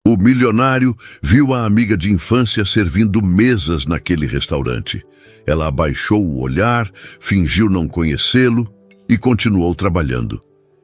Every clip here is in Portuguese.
O milionário viu a amiga de infância servindo mesas naquele restaurante. Ela abaixou o olhar, fingiu não conhecê-lo e continuou trabalhando.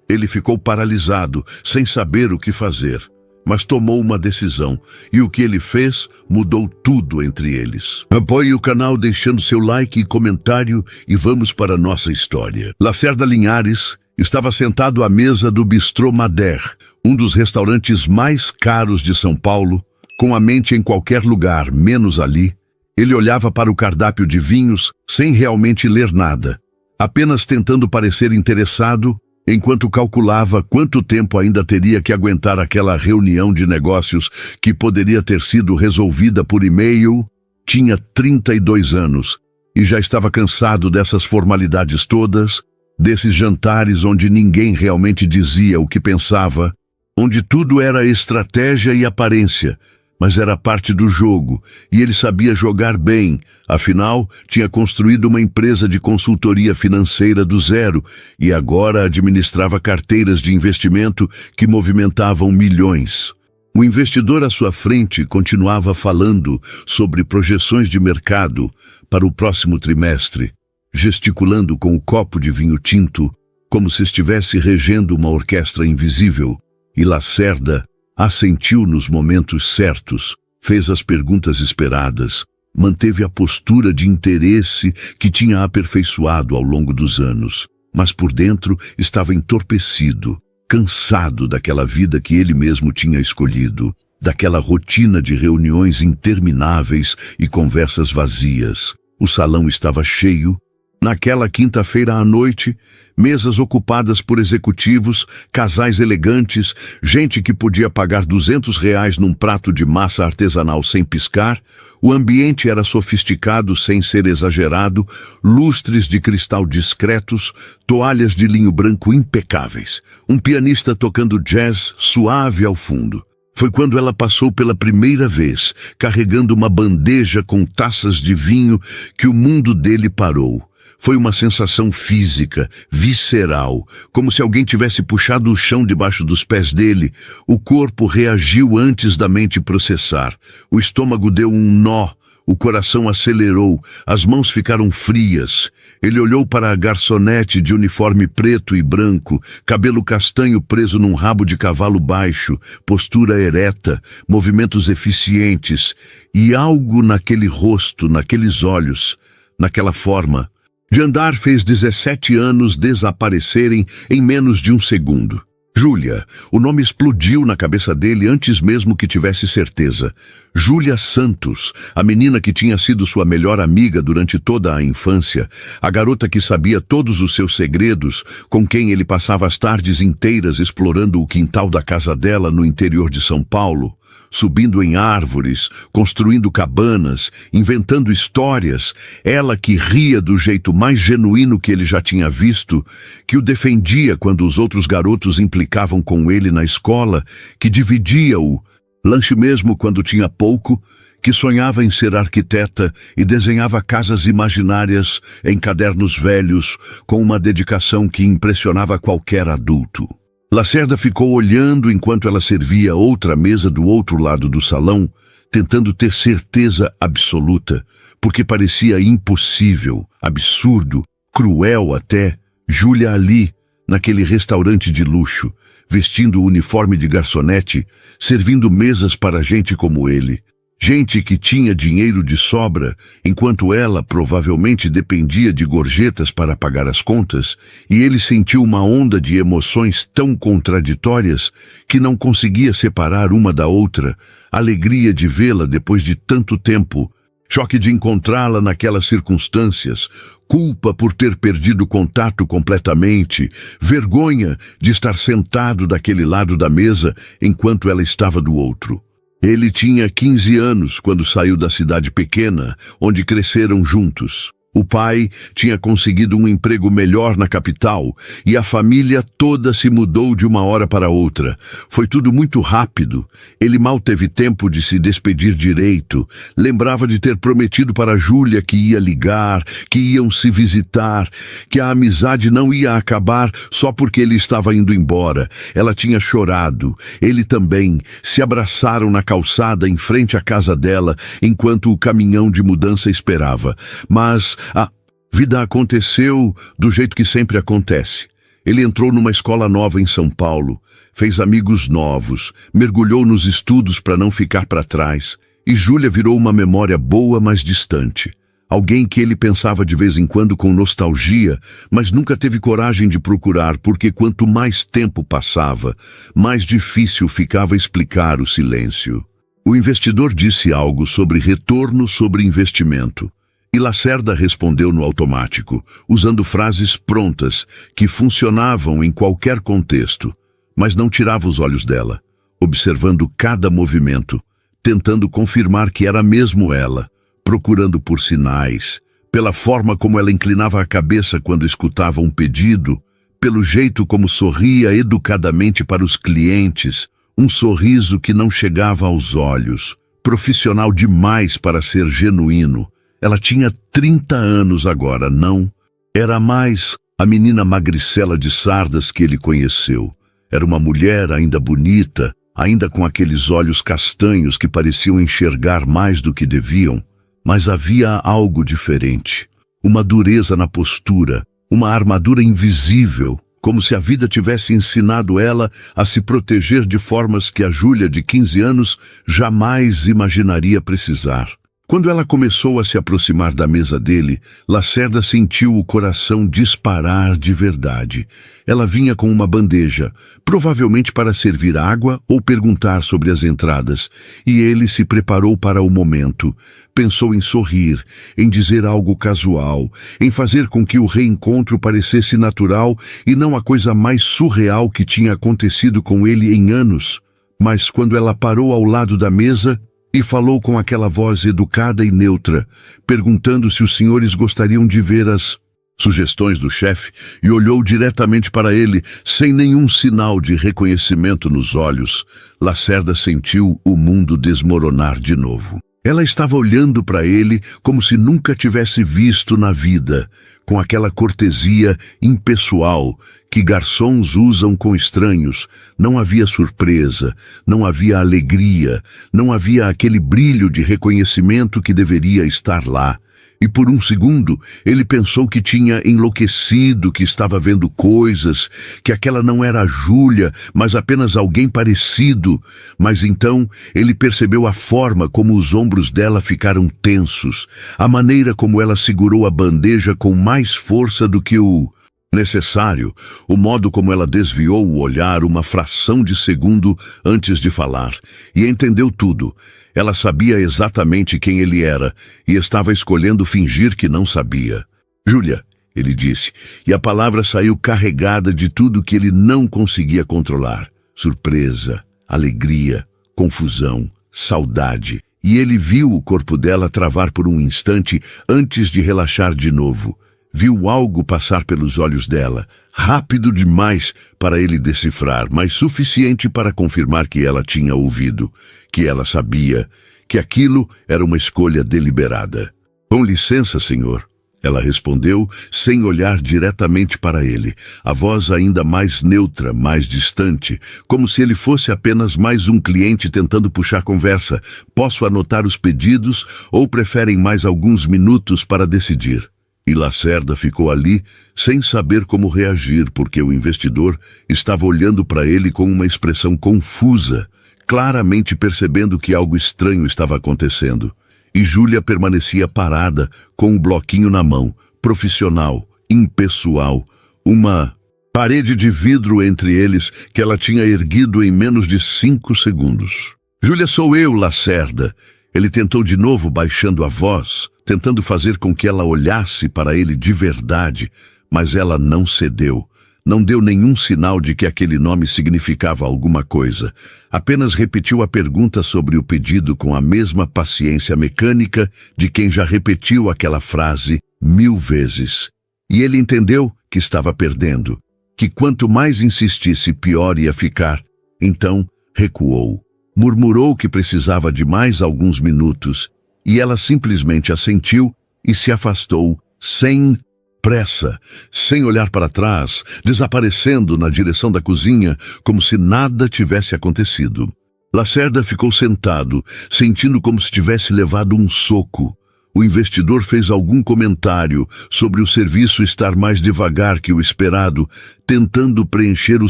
Ele ficou paralisado, sem saber o que fazer, mas tomou uma decisão, e o que ele fez mudou tudo entre eles. Apoie o canal deixando seu like e comentário e vamos para a nossa história. Lacerda Linhares estava sentado à mesa do Bistrô Madère, um dos restaurantes mais caros de São Paulo, com a mente em qualquer lugar, menos ali. Ele olhava para o cardápio de vinhos sem realmente ler nada, apenas tentando parecer interessado, enquanto calculava quanto tempo ainda teria que aguentar aquela reunião de negócios que poderia ter sido resolvida por e-mail. Tinha 32 anos e já estava cansado dessas formalidades todas, desses jantares onde ninguém realmente dizia o que pensava, onde tudo era estratégia e aparência, mas era parte do jogo, e ele sabia jogar bem, afinal, tinha construído uma empresa de consultoria financeira do zero e agora administrava carteiras de investimento que movimentavam milhões. O investidor à sua frente continuava falando sobre projeções de mercado para o próximo trimestre, gesticulando com o copo de vinho tinto, como se estivesse regendo uma orquestra invisível, e Lacerda assentiu nos momentos certos, fez as perguntas esperadas, manteve a postura de interesse que tinha aperfeiçoado ao longo dos anos, mas por dentro estava entorpecido, cansado daquela vida que ele mesmo tinha escolhido, daquela rotina de reuniões intermináveis e conversas vazias. O salão estava cheio. Naquela quinta-feira à noite, mesas ocupadas por executivos, casais elegantes, gente que podia pagar R$ 200 num prato de massa artesanal sem piscar. O ambiente era sofisticado sem ser exagerado, lustres de cristal discretos, toalhas de linho branco impecáveis, um pianista tocando jazz suave ao fundo. Foi quando ela passou pela primeira vez, carregando uma bandeja com taças de vinho, que o mundo dele parou. Foi uma sensação física, visceral, como se alguém tivesse puxado o chão debaixo dos pés dele. O corpo reagiu antes da mente processar. O estômago deu um nó, o coração acelerou, as mãos ficaram frias. Ele olhou para a garçonete de uniforme preto e branco, cabelo castanho preso num rabo de cavalo baixo, postura ereta, movimentos eficientes, e algo naquele rosto, naqueles olhos, naquela forma de andar fez 17 anos desaparecerem em menos de um segundo. Júlia, o nome explodiu na cabeça dele antes mesmo que tivesse certeza. Júlia Santos, a menina que tinha sido sua melhor amiga durante toda a infância, a garota que sabia todos os seus segredos, com quem ele passava as tardes inteiras explorando o quintal da casa dela no interior de São Paulo, subindo em árvores, construindo cabanas, inventando histórias, ela que ria do jeito mais genuíno que ele já tinha visto, que o defendia quando os outros garotos implicavam com ele na escola, que dividia o lanche mesmo quando tinha pouco, que sonhava em ser arquiteta e desenhava casas imaginárias em cadernos velhos com uma dedicação que impressionava qualquer adulto. Lacerda ficou olhando enquanto ela servia outra mesa do outro lado do salão, tentando ter certeza absoluta, porque parecia impossível, absurdo, cruel até, Júlia ali, naquele restaurante de luxo, vestindo o uniforme de garçonete, servindo mesas para gente como ele. Gente que tinha dinheiro de sobra, enquanto ela provavelmente dependia de gorjetas para pagar as contas, e ele sentiu uma onda de emoções tão contraditórias que não conseguia separar uma da outra, alegria de vê-la depois de tanto tempo, choque de encontrá-la naquelas circunstâncias, culpa por ter perdido contato completamente, vergonha de estar sentado daquele lado da mesa enquanto ela estava do outro. Ele tinha 15 anos quando saiu da cidade pequena, onde cresceram juntos. O pai tinha conseguido um emprego melhor na capital e a família toda se mudou de uma hora para outra. Foi tudo muito rápido. Ele mal teve tempo de se despedir direito. Lembrava de ter prometido para Júlia que ia ligar, que iam se visitar, que a amizade não ia acabar só porque ele estava indo embora. Ela tinha chorado. Ele também. Se abraçaram na calçada em frente à casa dela, enquanto o caminhão de mudança esperava. Mas a vida aconteceu do jeito que sempre acontece. Ele entrou numa escola nova em São Paulo, fez amigos novos, mergulhou nos estudos para não ficar para trás, e Júlia virou uma memória boa, mas distante. Alguém que ele pensava de vez em quando com nostalgia, mas nunca teve coragem de procurar, porque quanto mais tempo passava, mais difícil ficava explicar o silêncio. O investidor disse algo sobre retorno sobre investimento. E Lacerda respondeu no automático, usando frases prontas que funcionavam em qualquer contexto, mas não tirava os olhos dela, observando cada movimento, tentando confirmar que era mesmo ela, procurando por sinais, pela forma como ela inclinava a cabeça quando escutava um pedido, pelo jeito como sorria educadamente para os clientes, um sorriso que não chegava aos olhos, profissional demais para ser genuíno. Ela tinha 30 anos agora, não? Era mais a menina magricela de sardas que ele conheceu. Era uma mulher ainda bonita, ainda com aqueles olhos castanhos que pareciam enxergar mais do que deviam. Mas havia algo diferente. Uma dureza na postura, uma armadura invisível, como se a vida tivesse ensinado ela a se proteger de formas que a Júlia de 15 anos jamais imaginaria precisar. Quando ela começou a se aproximar da mesa dele, Lacerda sentiu o coração disparar de verdade. Ela vinha com uma bandeja, provavelmente para servir água ou perguntar sobre as entradas, e ele se preparou para o momento. Pensou em sorrir, em dizer algo casual, em fazer com que o reencontro parecesse natural e não a coisa mais surreal que tinha acontecido com ele em anos. Mas quando ela parou ao lado da mesa e falou com aquela voz educada e neutra, perguntando se os senhores gostariam de ver as sugestões do chefe, e olhou diretamente para ele, sem nenhum sinal de reconhecimento nos olhos, Lacerda sentiu o mundo desmoronar de novo. Ela estava olhando para ele como se nunca tivesse visto na vida, com aquela cortesia impessoal que garçons usam com estranhos. Não havia surpresa, não havia alegria, não havia aquele brilho de reconhecimento que deveria estar lá. E por um segundo ele pensou que tinha enlouquecido, que estava vendo coisas, que aquela não era a Júlia, mas apenas alguém parecido. Mas então ele percebeu a forma como os ombros dela ficaram tensos, a maneira como ela segurou a bandeja com mais força do que o necessário, o modo como ela desviou o olhar uma fração de segundo antes de falar, e entendeu tudo. Ela sabia exatamente quem ele era e estava escolhendo fingir que não sabia. Júlia, ele disse, e a palavra saiu carregada de tudo que ele não conseguia controlar. Surpresa, alegria, confusão, saudade. E ele viu o corpo dela travar por um instante antes de relaxar de novo. Viu algo passar pelos olhos dela, rápido demais para ele decifrar, mas suficiente para confirmar que ela tinha ouvido, que ela sabia, que aquilo era uma escolha deliberada. Com licença, senhor, ela respondeu, sem olhar diretamente para ele, a voz ainda mais neutra, mais distante, como se ele fosse apenas mais um cliente tentando puxar conversa. Posso anotar os pedidos ou preferem mais alguns minutos para decidir? E Lacerda ficou ali, sem saber como reagir, porque o investidor estava olhando para ele com uma expressão confusa, claramente percebendo que algo estranho estava acontecendo. E Júlia permanecia parada, com um bloquinho na mão, profissional, impessoal, uma parede de vidro entre eles que ela tinha erguido em menos de 5 segundos. Júlia, sou eu, Lacerda. Ele tentou de novo, baixando a voz, tentando fazer com que ela olhasse para ele de verdade, mas ela não cedeu. Não deu nenhum sinal de que aquele nome significava alguma coisa. Apenas repetiu a pergunta sobre o pedido com a mesma paciência mecânica de quem já repetiu aquela frase 1000 vezes. E ele entendeu que estava perdendo, que quanto mais insistisse, pior ia ficar. Então, recuou. Murmurou que precisava de mais alguns minutos, e ela simplesmente assentiu e se afastou, sem pressa, sem olhar para trás, desaparecendo na direção da cozinha, como se nada tivesse acontecido. Lacerda ficou sentado, sentindo como se tivesse levado um soco. O investidor fez algum comentário sobre o serviço estar mais devagar que o esperado, tentando preencher o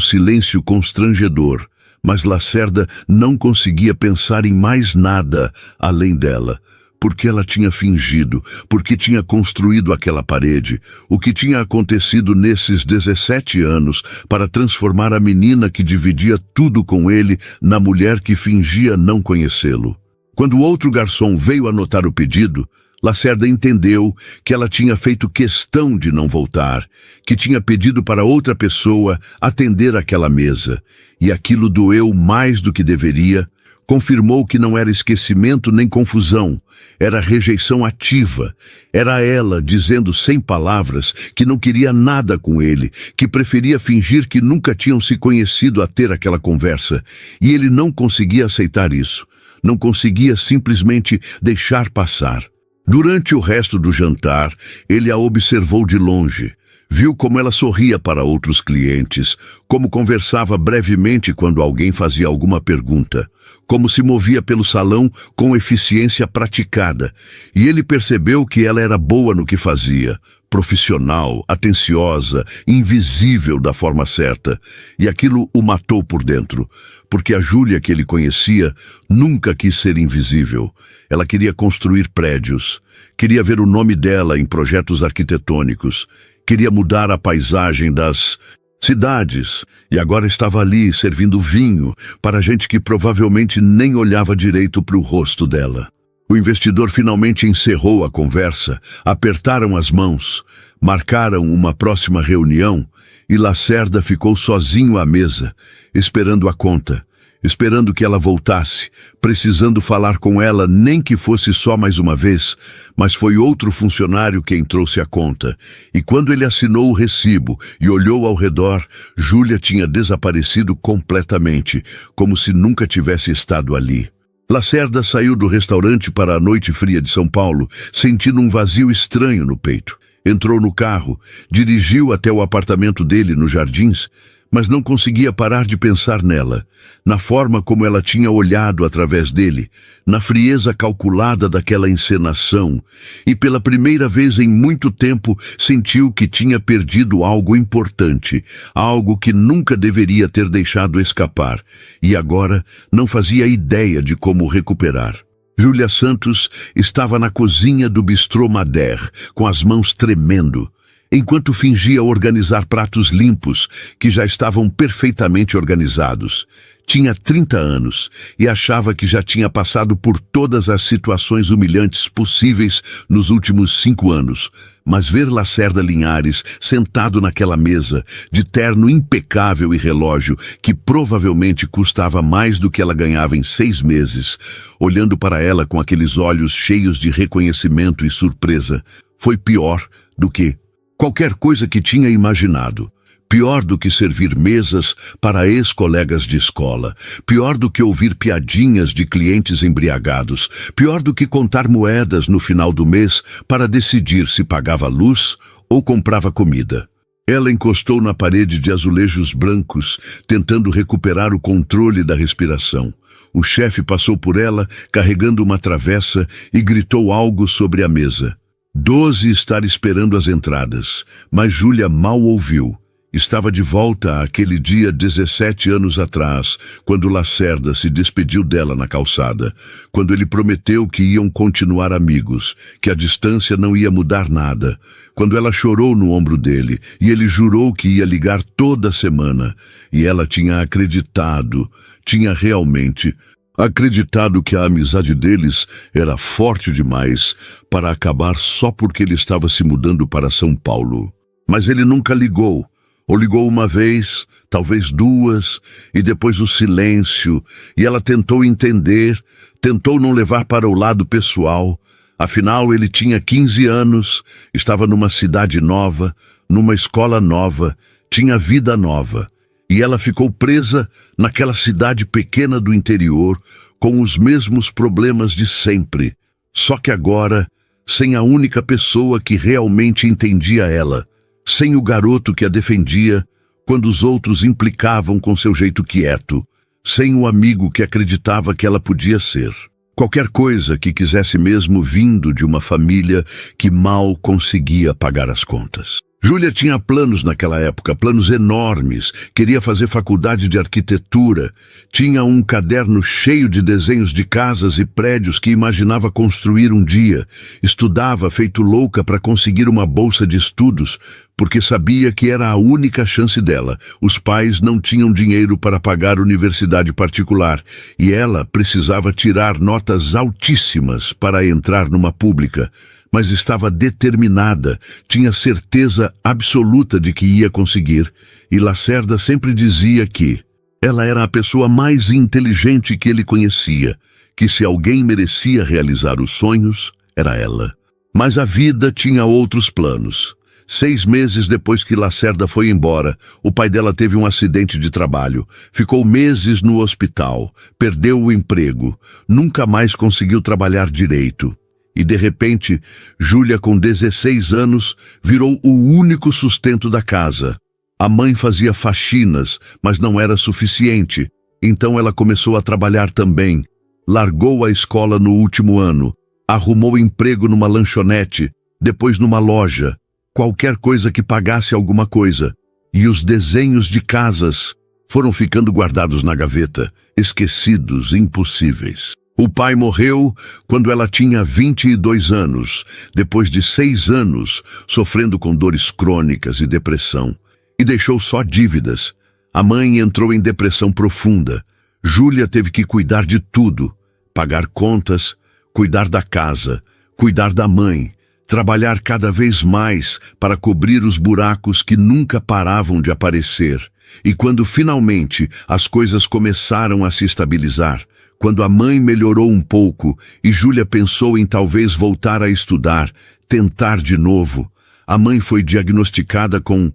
silêncio constrangedor. Mas Lacerda não conseguia pensar em mais nada além dela. Porque ela tinha fingido, porque tinha construído aquela parede, o que tinha acontecido nesses 17 anos para transformar a menina que dividia tudo com ele na mulher que fingia não conhecê-lo. Quando o outro garçom veio anotar o pedido, Lacerda entendeu que ela tinha feito questão de não voltar, que tinha pedido para outra pessoa atender aquela mesa, e aquilo doeu mais do que deveria. Confirmou que não era esquecimento nem confusão, era rejeição ativa. Era ela dizendo sem palavras que não queria nada com ele, que preferia fingir que nunca tinham se conhecido a ter aquela conversa, e ele não conseguia aceitar isso, não conseguia simplesmente deixar passar. Durante o resto do jantar, ele a observou de longe. Viu como ela sorria para outros clientes, como conversava brevemente quando alguém fazia alguma pergunta, como se movia pelo salão com eficiência praticada, e ele percebeu que ela era boa no que fazia, profissional, atenciosa, invisível da forma certa, e aquilo o matou por dentro, porque a Júlia que ele conhecia nunca quis ser invisível. Ela queria construir prédios, queria ver o nome dela em projetos arquitetônicos, queria mudar a paisagem das cidades, e agora estava ali servindo vinho para gente que provavelmente nem olhava direito para o rosto dela. O investidor finalmente encerrou a conversa, apertaram as mãos, marcaram uma próxima reunião e Lacerda ficou sozinho à mesa, esperando a conta, esperando que ela voltasse, precisando falar com ela, nem que fosse só mais uma vez, mas foi outro funcionário quem trouxe a conta. E quando ele assinou o recibo e olhou ao redor, Júlia tinha desaparecido completamente, como se nunca tivesse estado ali. Lacerda saiu do restaurante para a noite fria de São Paulo, sentindo um vazio estranho no peito. Entrou no carro, dirigiu até o apartamento dele nos Jardins, mas não conseguia parar de pensar nela, na forma como ela tinha olhado através dele, na frieza calculada daquela encenação, e pela primeira vez em muito tempo sentiu que tinha perdido algo importante, algo que nunca deveria ter deixado escapar, e agora não fazia ideia de como recuperar. Júlia Santos estava na cozinha do Bistrô Madère, com as mãos tremendo, enquanto fingia organizar pratos limpos, que já estavam perfeitamente organizados. Tinha 30 anos e achava que já tinha passado por todas as situações humilhantes possíveis nos últimos 5 anos. Mas ver Lacerda Linhares sentado naquela mesa, de terno impecável e relógio, que provavelmente custava mais do que ela ganhava em 6 meses, olhando para ela com aqueles olhos cheios de reconhecimento e surpresa, foi pior do que qualquer coisa que tinha imaginado. Pior do que servir mesas para ex-colegas de escola. Pior do que ouvir piadinhas de clientes embriagados. Pior do que contar moedas no final do mês para decidir se pagava luz ou comprava comida. Ela encostou na parede de azulejos brancos, tentando recuperar o controle da respiração. O chefe passou por ela, carregando uma travessa, e gritou algo sobre a mesa. 12 estar esperando as entradas, mas Júlia mal ouviu. Estava de volta àquele dia 17 anos atrás, quando Lacerda se despediu dela na calçada, quando ele prometeu que iam continuar amigos, que a distância não ia mudar nada, quando ela chorou no ombro dele e ele jurou que ia ligar toda semana, e ela tinha acreditado, tinha realmente acreditado que a amizade deles era forte demais para acabar só porque ele estava se mudando para São Paulo. Mas ele nunca ligou, ou ligou uma vez, talvez 2, e depois o silêncio, e ela tentou entender, tentou não levar para o lado pessoal. Afinal, ele tinha 15 anos, estava numa cidade nova, numa escola nova, tinha vida nova. E ela ficou presa naquela cidade pequena do interior, com os mesmos problemas de sempre. Só que agora, sem a única pessoa que realmente entendia ela, sem o garoto que a defendia quando os outros implicavam com seu jeito quieto, sem o amigo que acreditava que ela podia ser. Qualquer coisa que quisesse mesmo vindo de uma família que mal conseguia pagar as contas. Júlia tinha planos naquela época, planos enormes. Queria fazer faculdade de arquitetura. Tinha um caderno cheio de desenhos de casas e prédios que imaginava construir um dia. Estudava feito louca para conseguir uma bolsa de estudos, porque sabia que era a única chance dela. Os pais não tinham dinheiro para pagar universidade particular e ela precisava tirar notas altíssimas para entrar numa pública. Mas estava determinada, tinha certeza absoluta de que ia conseguir, e Lacerda sempre dizia que ela era a pessoa mais inteligente que ele conhecia, que se alguém merecia realizar os sonhos, era ela. Mas a vida tinha outros planos. 6 meses depois que Lacerda foi embora, o pai dela teve um acidente de trabalho, ficou meses no hospital, perdeu o emprego, nunca mais conseguiu trabalhar direito. E, de repente, Júlia, com 16 anos, virou o único sustento da casa. A mãe fazia faxinas, mas não era suficiente. Então ela começou a trabalhar também. Largou a escola no último ano. Arrumou emprego numa lanchonete, depois numa loja. Qualquer coisa que pagasse alguma coisa. E os desenhos de casas foram ficando guardados na gaveta, esquecidos, impossíveis. O pai morreu quando ela tinha 22 anos, depois de 6 anos sofrendo com dores crônicas e depressão, e deixou só dívidas. A mãe entrou em depressão profunda. Júlia teve que cuidar de tudo, pagar contas, cuidar da casa, cuidar da mãe, trabalhar cada vez mais para cobrir os buracos que nunca paravam de aparecer. E quando finalmente as coisas começaram a se estabilizar, quando a mãe melhorou um pouco e Júlia pensou em talvez voltar a estudar, tentar de novo, a mãe foi diagnosticada com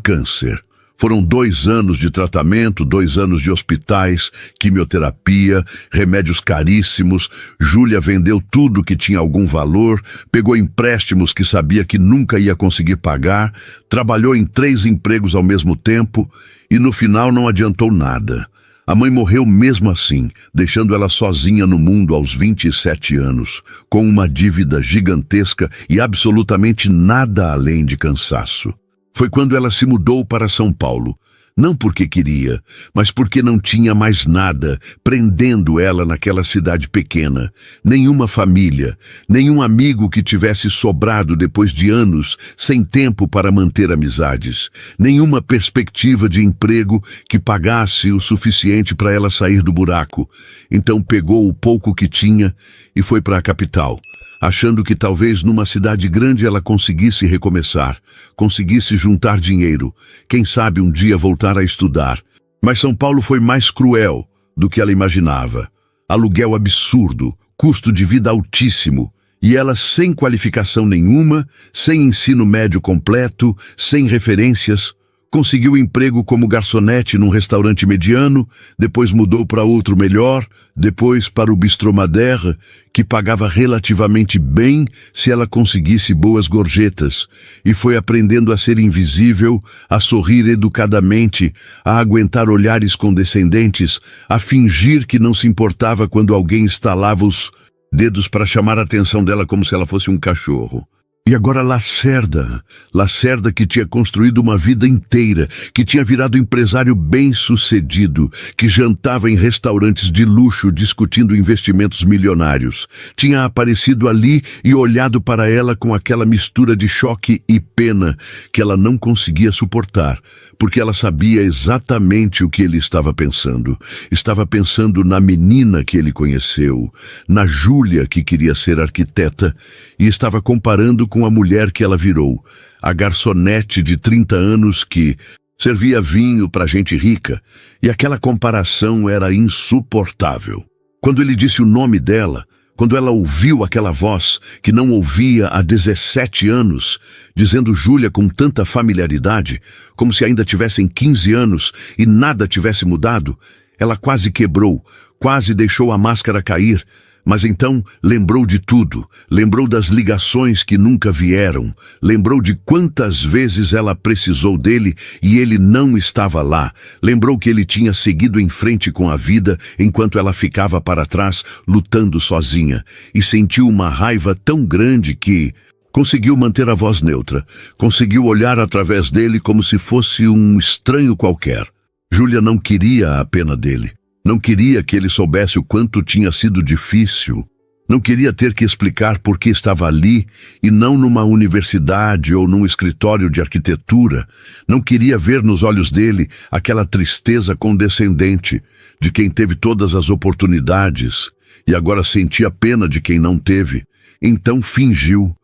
câncer. Foram 2 anos de tratamento, 2 anos de hospitais, quimioterapia, remédios caríssimos. Júlia vendeu tudo que tinha algum valor, pegou empréstimos que sabia que nunca ia conseguir pagar, trabalhou em 3 empregos ao mesmo tempo e no final não adiantou nada. A mãe morreu mesmo assim, deixando ela sozinha no mundo aos 27 anos, com uma dívida gigantesca e absolutamente nada além de cansaço. Foi quando ela se mudou para São Paulo, não porque queria, mas porque não tinha mais nada prendendo ela naquela cidade pequena. Nenhuma família, nenhum amigo que tivesse sobrado depois de anos sem tempo para manter amizades. Nenhuma perspectiva de emprego que pagasse o suficiente para ela sair do buraco. Então pegou o pouco que tinha e foi para a capital, achando que talvez numa cidade grande ela conseguisse recomeçar, conseguisse juntar dinheiro, quem sabe um dia voltar a estudar. Mas São Paulo foi mais cruel do que ela imaginava. Aluguel absurdo, custo de vida altíssimo, e ela sem qualificação nenhuma, sem ensino médio completo, sem referências. Conseguiu emprego como garçonete num restaurante mediano, depois mudou para outro melhor, depois para o Bistrô Madère, que pagava relativamente bem se ela conseguisse boas gorjetas, e foi aprendendo a ser invisível, a sorrir educadamente, a aguentar olhares condescendentes, a fingir que não se importava quando alguém estalava os dedos para chamar a atenção dela como se ela fosse um cachorro. E agora Lacerda que tinha construído uma vida inteira, que tinha virado empresário bem-sucedido, que jantava em restaurantes de luxo discutindo investimentos milionários, tinha aparecido ali e olhado para ela com aquela mistura de choque e pena que ela não conseguia suportar, porque ela sabia exatamente o que ele estava pensando. Estava pensando na menina que ele conheceu, na Júlia que queria ser arquiteta, e estava comparando com a mulher que ela virou, a garçonete de 30 anos que servia vinho para gente rica, e aquela comparação era insuportável. Quando ele disse o nome dela, Quando ela ouviu aquela voz que não ouvia há 17 anos, dizendo Júlia com tanta familiaridade, como se ainda tivessem 15 anos e nada tivesse mudado, ela quase quebrou, quase deixou a máscara cair. Mas então lembrou de tudo, lembrou das ligações que nunca vieram, lembrou de quantas vezes ela precisou dele e ele não estava lá, lembrou que ele tinha seguido em frente com a vida enquanto ela ficava para trás, lutando sozinha, e sentiu uma raiva tão grande que conseguiu manter a voz neutra, conseguiu olhar através dele como se fosse um estranho qualquer. Júlia não queria a pena dele. Não queria que ele soubesse o quanto tinha sido difícil. Não queria ter que explicar por que estava ali e não numa universidade ou num escritório de arquitetura. Não queria ver nos olhos dele aquela tristeza condescendente de quem teve todas as oportunidades e agora sentia pena de quem não teve. Então fingiu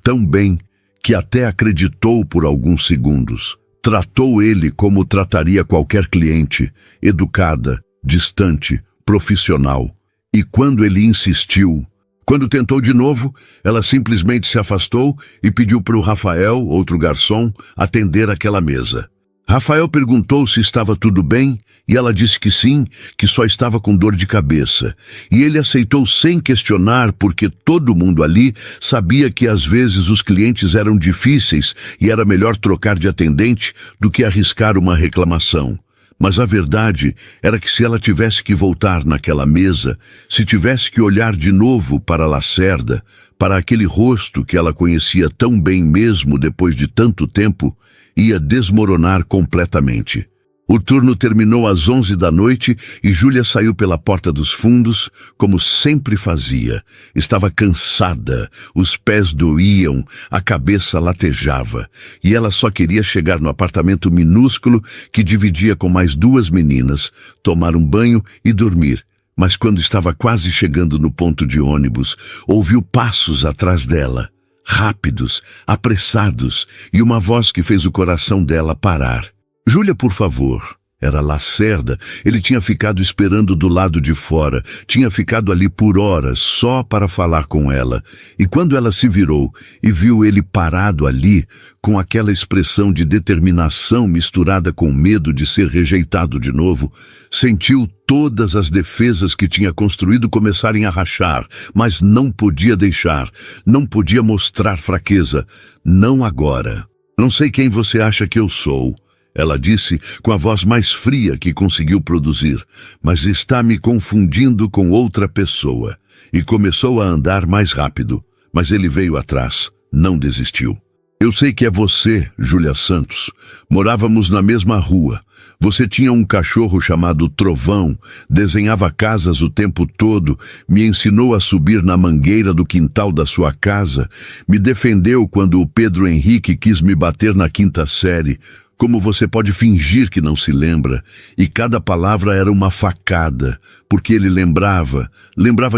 tão bem que até acreditou por alguns segundos. Tratou ele como trataria qualquer cliente, educada, distante, profissional. E quando ele insistiu, quando tentou de novo, ela simplesmente se afastou e pediu para o Rafael, outro garçom, atender aquela mesa. Rafael perguntou se estava tudo bem e ela disse que sim, que só estava com dor de cabeça. E ele aceitou sem questionar porque todo mundo ali sabia que às vezes os clientes eram difíceis e era melhor trocar de atendente do que arriscar uma reclamação. Mas a verdade era que se ela tivesse que voltar naquela mesa, se tivesse que olhar de novo para Lacerda, para aquele rosto que ela conhecia tão bem mesmo depois de tanto tempo, ia desmoronar completamente. O turno terminou às 11 da noite e Júlia saiu pela porta dos fundos, como sempre fazia. Estava cansada, os pés doíam, a cabeça latejava, e ela só queria chegar no apartamento minúsculo que dividia com mais 2 meninas, tomar um banho e dormir. Mas quando estava quase chegando no ponto de ônibus, ouviu passos atrás dela. Rápidos, apressados, e uma voz que fez o coração dela parar. Júlia, por favor. Era Lacerda. Ele tinha ficado esperando do lado de fora. Tinha ficado ali por horas, só para falar com ela. E quando ela se virou e viu ele parado ali, com aquela expressão de determinação misturada com medo de ser rejeitado de novo, sentiu todas as defesas que tinha construído começarem a rachar, mas não podia deixar, não podia mostrar fraqueza. Não agora. Não sei quem você acha que eu sou, ela disse com a voz mais fria que conseguiu produzir, mas está me confundindo com outra pessoa. E começou a andar mais rápido, mas ele veio atrás, não desistiu. Eu sei que é você, Júlia Santos. Morávamos na mesma rua. Você tinha um cachorro chamado Trovão, desenhava casas o tempo todo, me ensinou a subir na mangueira do quintal da sua casa, me defendeu quando o Pedro Henrique quis me bater na 5ª série. Como você pode fingir que não se lembra? E cada palavra era uma facada, porque ele lembrava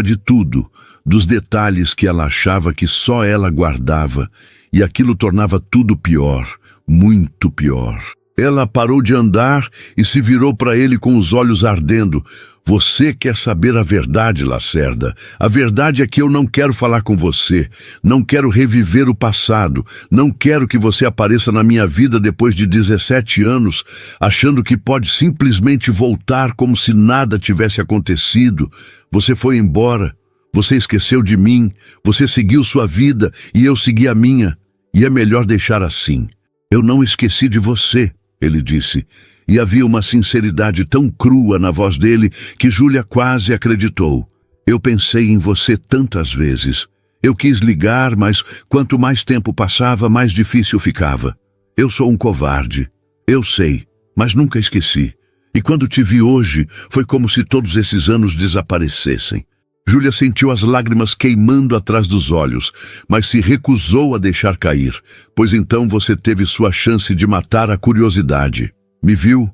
de tudo, dos detalhes que ela achava que só ela guardava, e aquilo tornava tudo pior, muito pior. Ela parou de andar e se virou para ele com os olhos ardendo. Você quer saber a verdade, Lacerda? A verdade é que eu não quero falar com você. Não quero reviver o passado. Não quero que você apareça na minha vida depois de 17 anos, achando que pode simplesmente voltar como se nada tivesse acontecido. Você foi embora. Você esqueceu de mim. Você seguiu sua vida e eu segui a minha. E é melhor deixar assim. Eu não esqueci de você, ele disse. E havia uma sinceridade tão crua na voz dele que Júlia quase acreditou. Eu pensei em você tantas vezes. Eu quis ligar, mas quanto mais tempo passava, mais difícil ficava. Eu sou um covarde. Eu sei, mas nunca esqueci. E quando te vi hoje, foi como se todos esses anos desaparecessem. Júlia sentiu as lágrimas queimando atrás dos olhos, mas se recusou a deixar cair, pois então você teve sua chance de matar a curiosidade. Me viu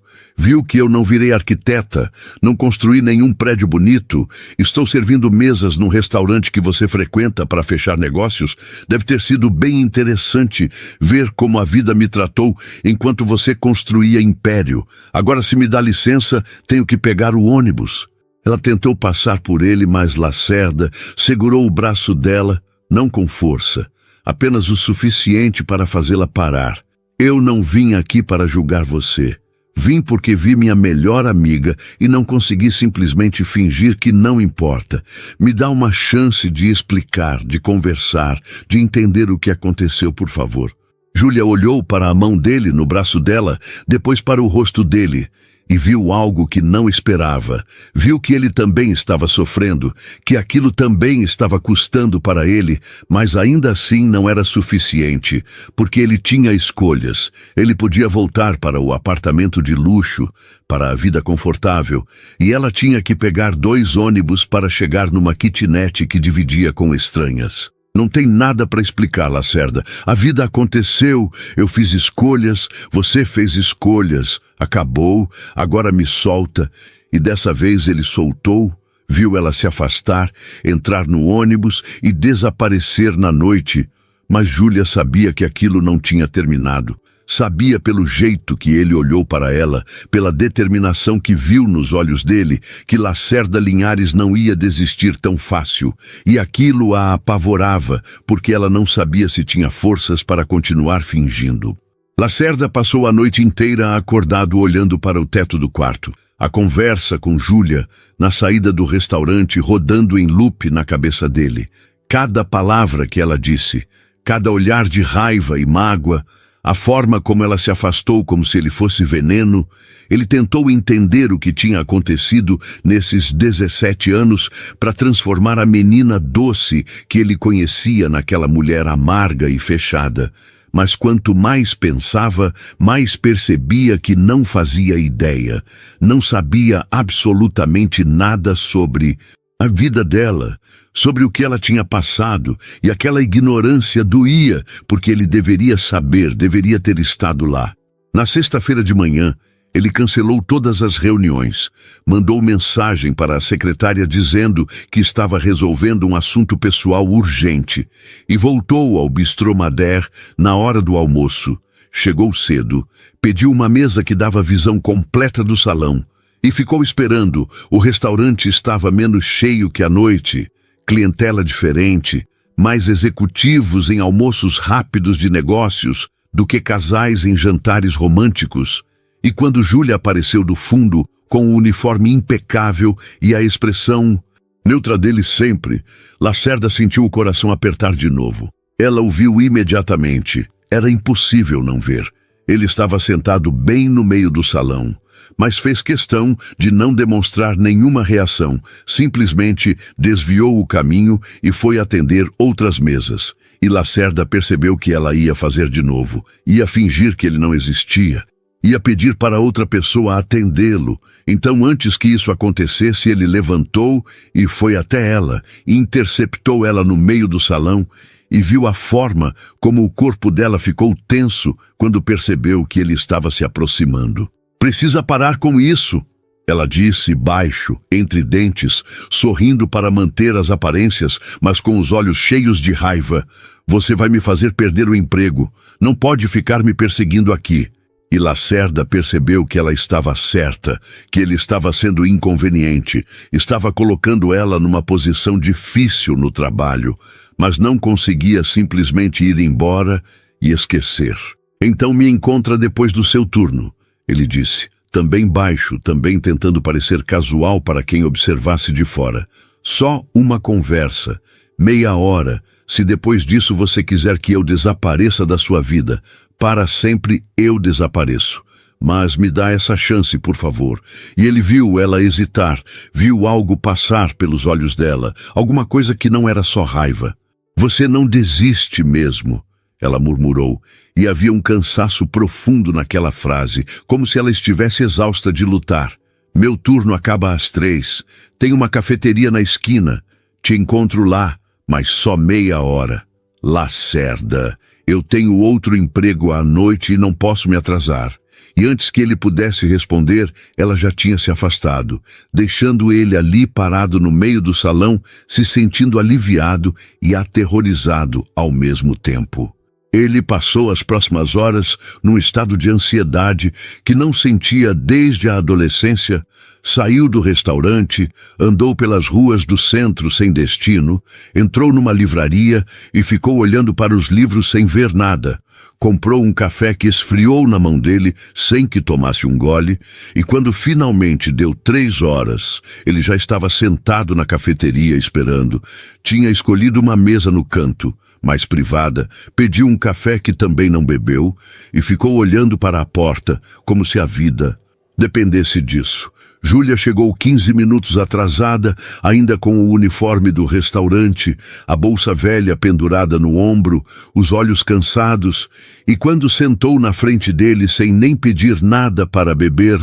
que eu não virei arquiteta, não construí nenhum prédio bonito, estou servindo mesas num restaurante que você frequenta para fechar negócios. Deve ter sido bem interessante ver como a vida me tratou enquanto você construía império. Agora, se me dá licença, tenho que pegar o ônibus. Ela tentou passar por ele, mas Lacerda segurou o braço dela, não com força, apenas o suficiente para fazê-la parar. Eu não vim aqui para julgar você. Vim porque vi minha melhor amiga e não consegui simplesmente fingir que não importa. Me dá uma chance de explicar, de conversar, de entender o que aconteceu, por favor. Júlia olhou para a mão dele no braço dela, depois para o rosto dele, e viu algo que não esperava. Viu que ele também estava sofrendo, que aquilo também estava custando para ele, mas ainda assim não era suficiente, porque ele tinha escolhas. Ele podia voltar para o apartamento de luxo, para a vida confortável, e ela tinha que pegar 2 ônibus para chegar numa kitnet que dividia com estranhas. Não tem nada para explicar, Lacerda. A vida aconteceu, eu fiz escolhas, você fez escolhas. Acabou, agora me solta. E dessa vez ele soltou, viu ela se afastar, entrar no ônibus e desaparecer na noite. Mas Júlia sabia que aquilo não tinha terminado. Sabia pelo jeito que ele olhou para ela, pela determinação que viu nos olhos dele, que Lacerda Linhares não ia desistir tão fácil, e aquilo a apavorava, porque ela não sabia se tinha forças para continuar fingindo. Lacerda passou a noite inteira acordado olhando para o teto do quarto. A conversa com Júlia, na saída do restaurante, rodando em loop na cabeça dele. Cada palavra que ela disse, cada olhar de raiva e mágoa, a forma como ela se afastou como se ele fosse veneno. Ele tentou entender o que tinha acontecido nesses 17 anos para transformar a menina doce que ele conhecia naquela mulher amarga e fechada. Mas quanto mais pensava, mais percebia que não fazia ideia, não sabia absolutamente nada sobre a vida dela, sobre o que ela tinha passado, e aquela ignorância doía, porque ele deveria saber, deveria ter estado lá. Na sexta-feira de manhã, ele cancelou todas as reuniões, mandou mensagem para a secretária dizendo que estava resolvendo um assunto pessoal urgente e voltou ao Bistrô Madère na hora do almoço. Chegou cedo, pediu uma mesa que dava visão completa do salão e ficou esperando. O restaurante estava menos cheio que à noite, clientela diferente, mais executivos em almoços rápidos de negócios do que casais em jantares românticos. E quando Júlia apareceu do fundo, com o uniforme impecável e a expressão neutra dele sempre, Lacerda sentiu o coração apertar de novo. Ela o viu imediatamente. Era impossível não ver. Ele estava sentado bem no meio do salão, mas fez questão de não demonstrar nenhuma reação, simplesmente desviou o caminho e foi atender outras mesas. E Lacerda percebeu que ela ia fazer de novo, ia fingir que ele não existia, ia pedir para outra pessoa atendê-lo. Então, antes que isso acontecesse, ele levantou e foi até ela, e interceptou ela no meio do salão, e viu a forma como o corpo dela ficou tenso quando percebeu que ele estava se aproximando. "Precisa parar com isso", ela disse baixo, entre dentes, sorrindo para manter as aparências, mas com os olhos cheios de raiva. "Você vai me fazer perder o emprego. Não pode ficar me perseguindo aqui." E Lacerda percebeu que ela estava certa, que ele estava sendo inconveniente, estava colocando ela numa posição difícil no trabalho, mas não conseguia simplesmente ir embora e esquecer. "Então me encontra depois do seu turno", ele disse, também baixo, também tentando parecer casual para quem observasse de fora. "Só uma conversa, meia hora. Se depois disso você quiser que eu desapareça da sua vida, para sempre eu desapareço. Mas me dá essa chance, por favor." E ele viu ela hesitar, viu algo passar pelos olhos dela, alguma coisa que não era só raiva. "Você não desiste mesmo", ela murmurou, e havia um cansaço profundo naquela frase, como se ela estivesse exausta de lutar. "Meu turno acaba às 3. Tem uma cafeteria na esquina. Te encontro lá, mas só meia hora." "Lacerda, eu tenho outro emprego à noite e não posso me atrasar." E antes que ele pudesse responder, ela já tinha se afastado, deixando ele ali parado no meio do salão, se sentindo aliviado e aterrorizado ao mesmo tempo. Ele passou as próximas horas num estado de ansiedade que não sentia desde a adolescência. Saiu do restaurante, andou pelas ruas do centro sem destino, entrou numa livraria e ficou olhando para os livros sem ver nada. Comprou um café que esfriou na mão dele sem que tomasse um gole, e quando finalmente deu 3 horas, ele já estava sentado na cafeteria esperando. Tinha escolhido uma mesa no canto, mais privada, pediu um café que também não bebeu e ficou olhando para a porta como se a vida dependesse disso. Júlia chegou 15 minutos atrasada, ainda com o uniforme do restaurante, a bolsa velha pendurada no ombro, os olhos cansados, e quando sentou na frente dele sem nem pedir nada para beber,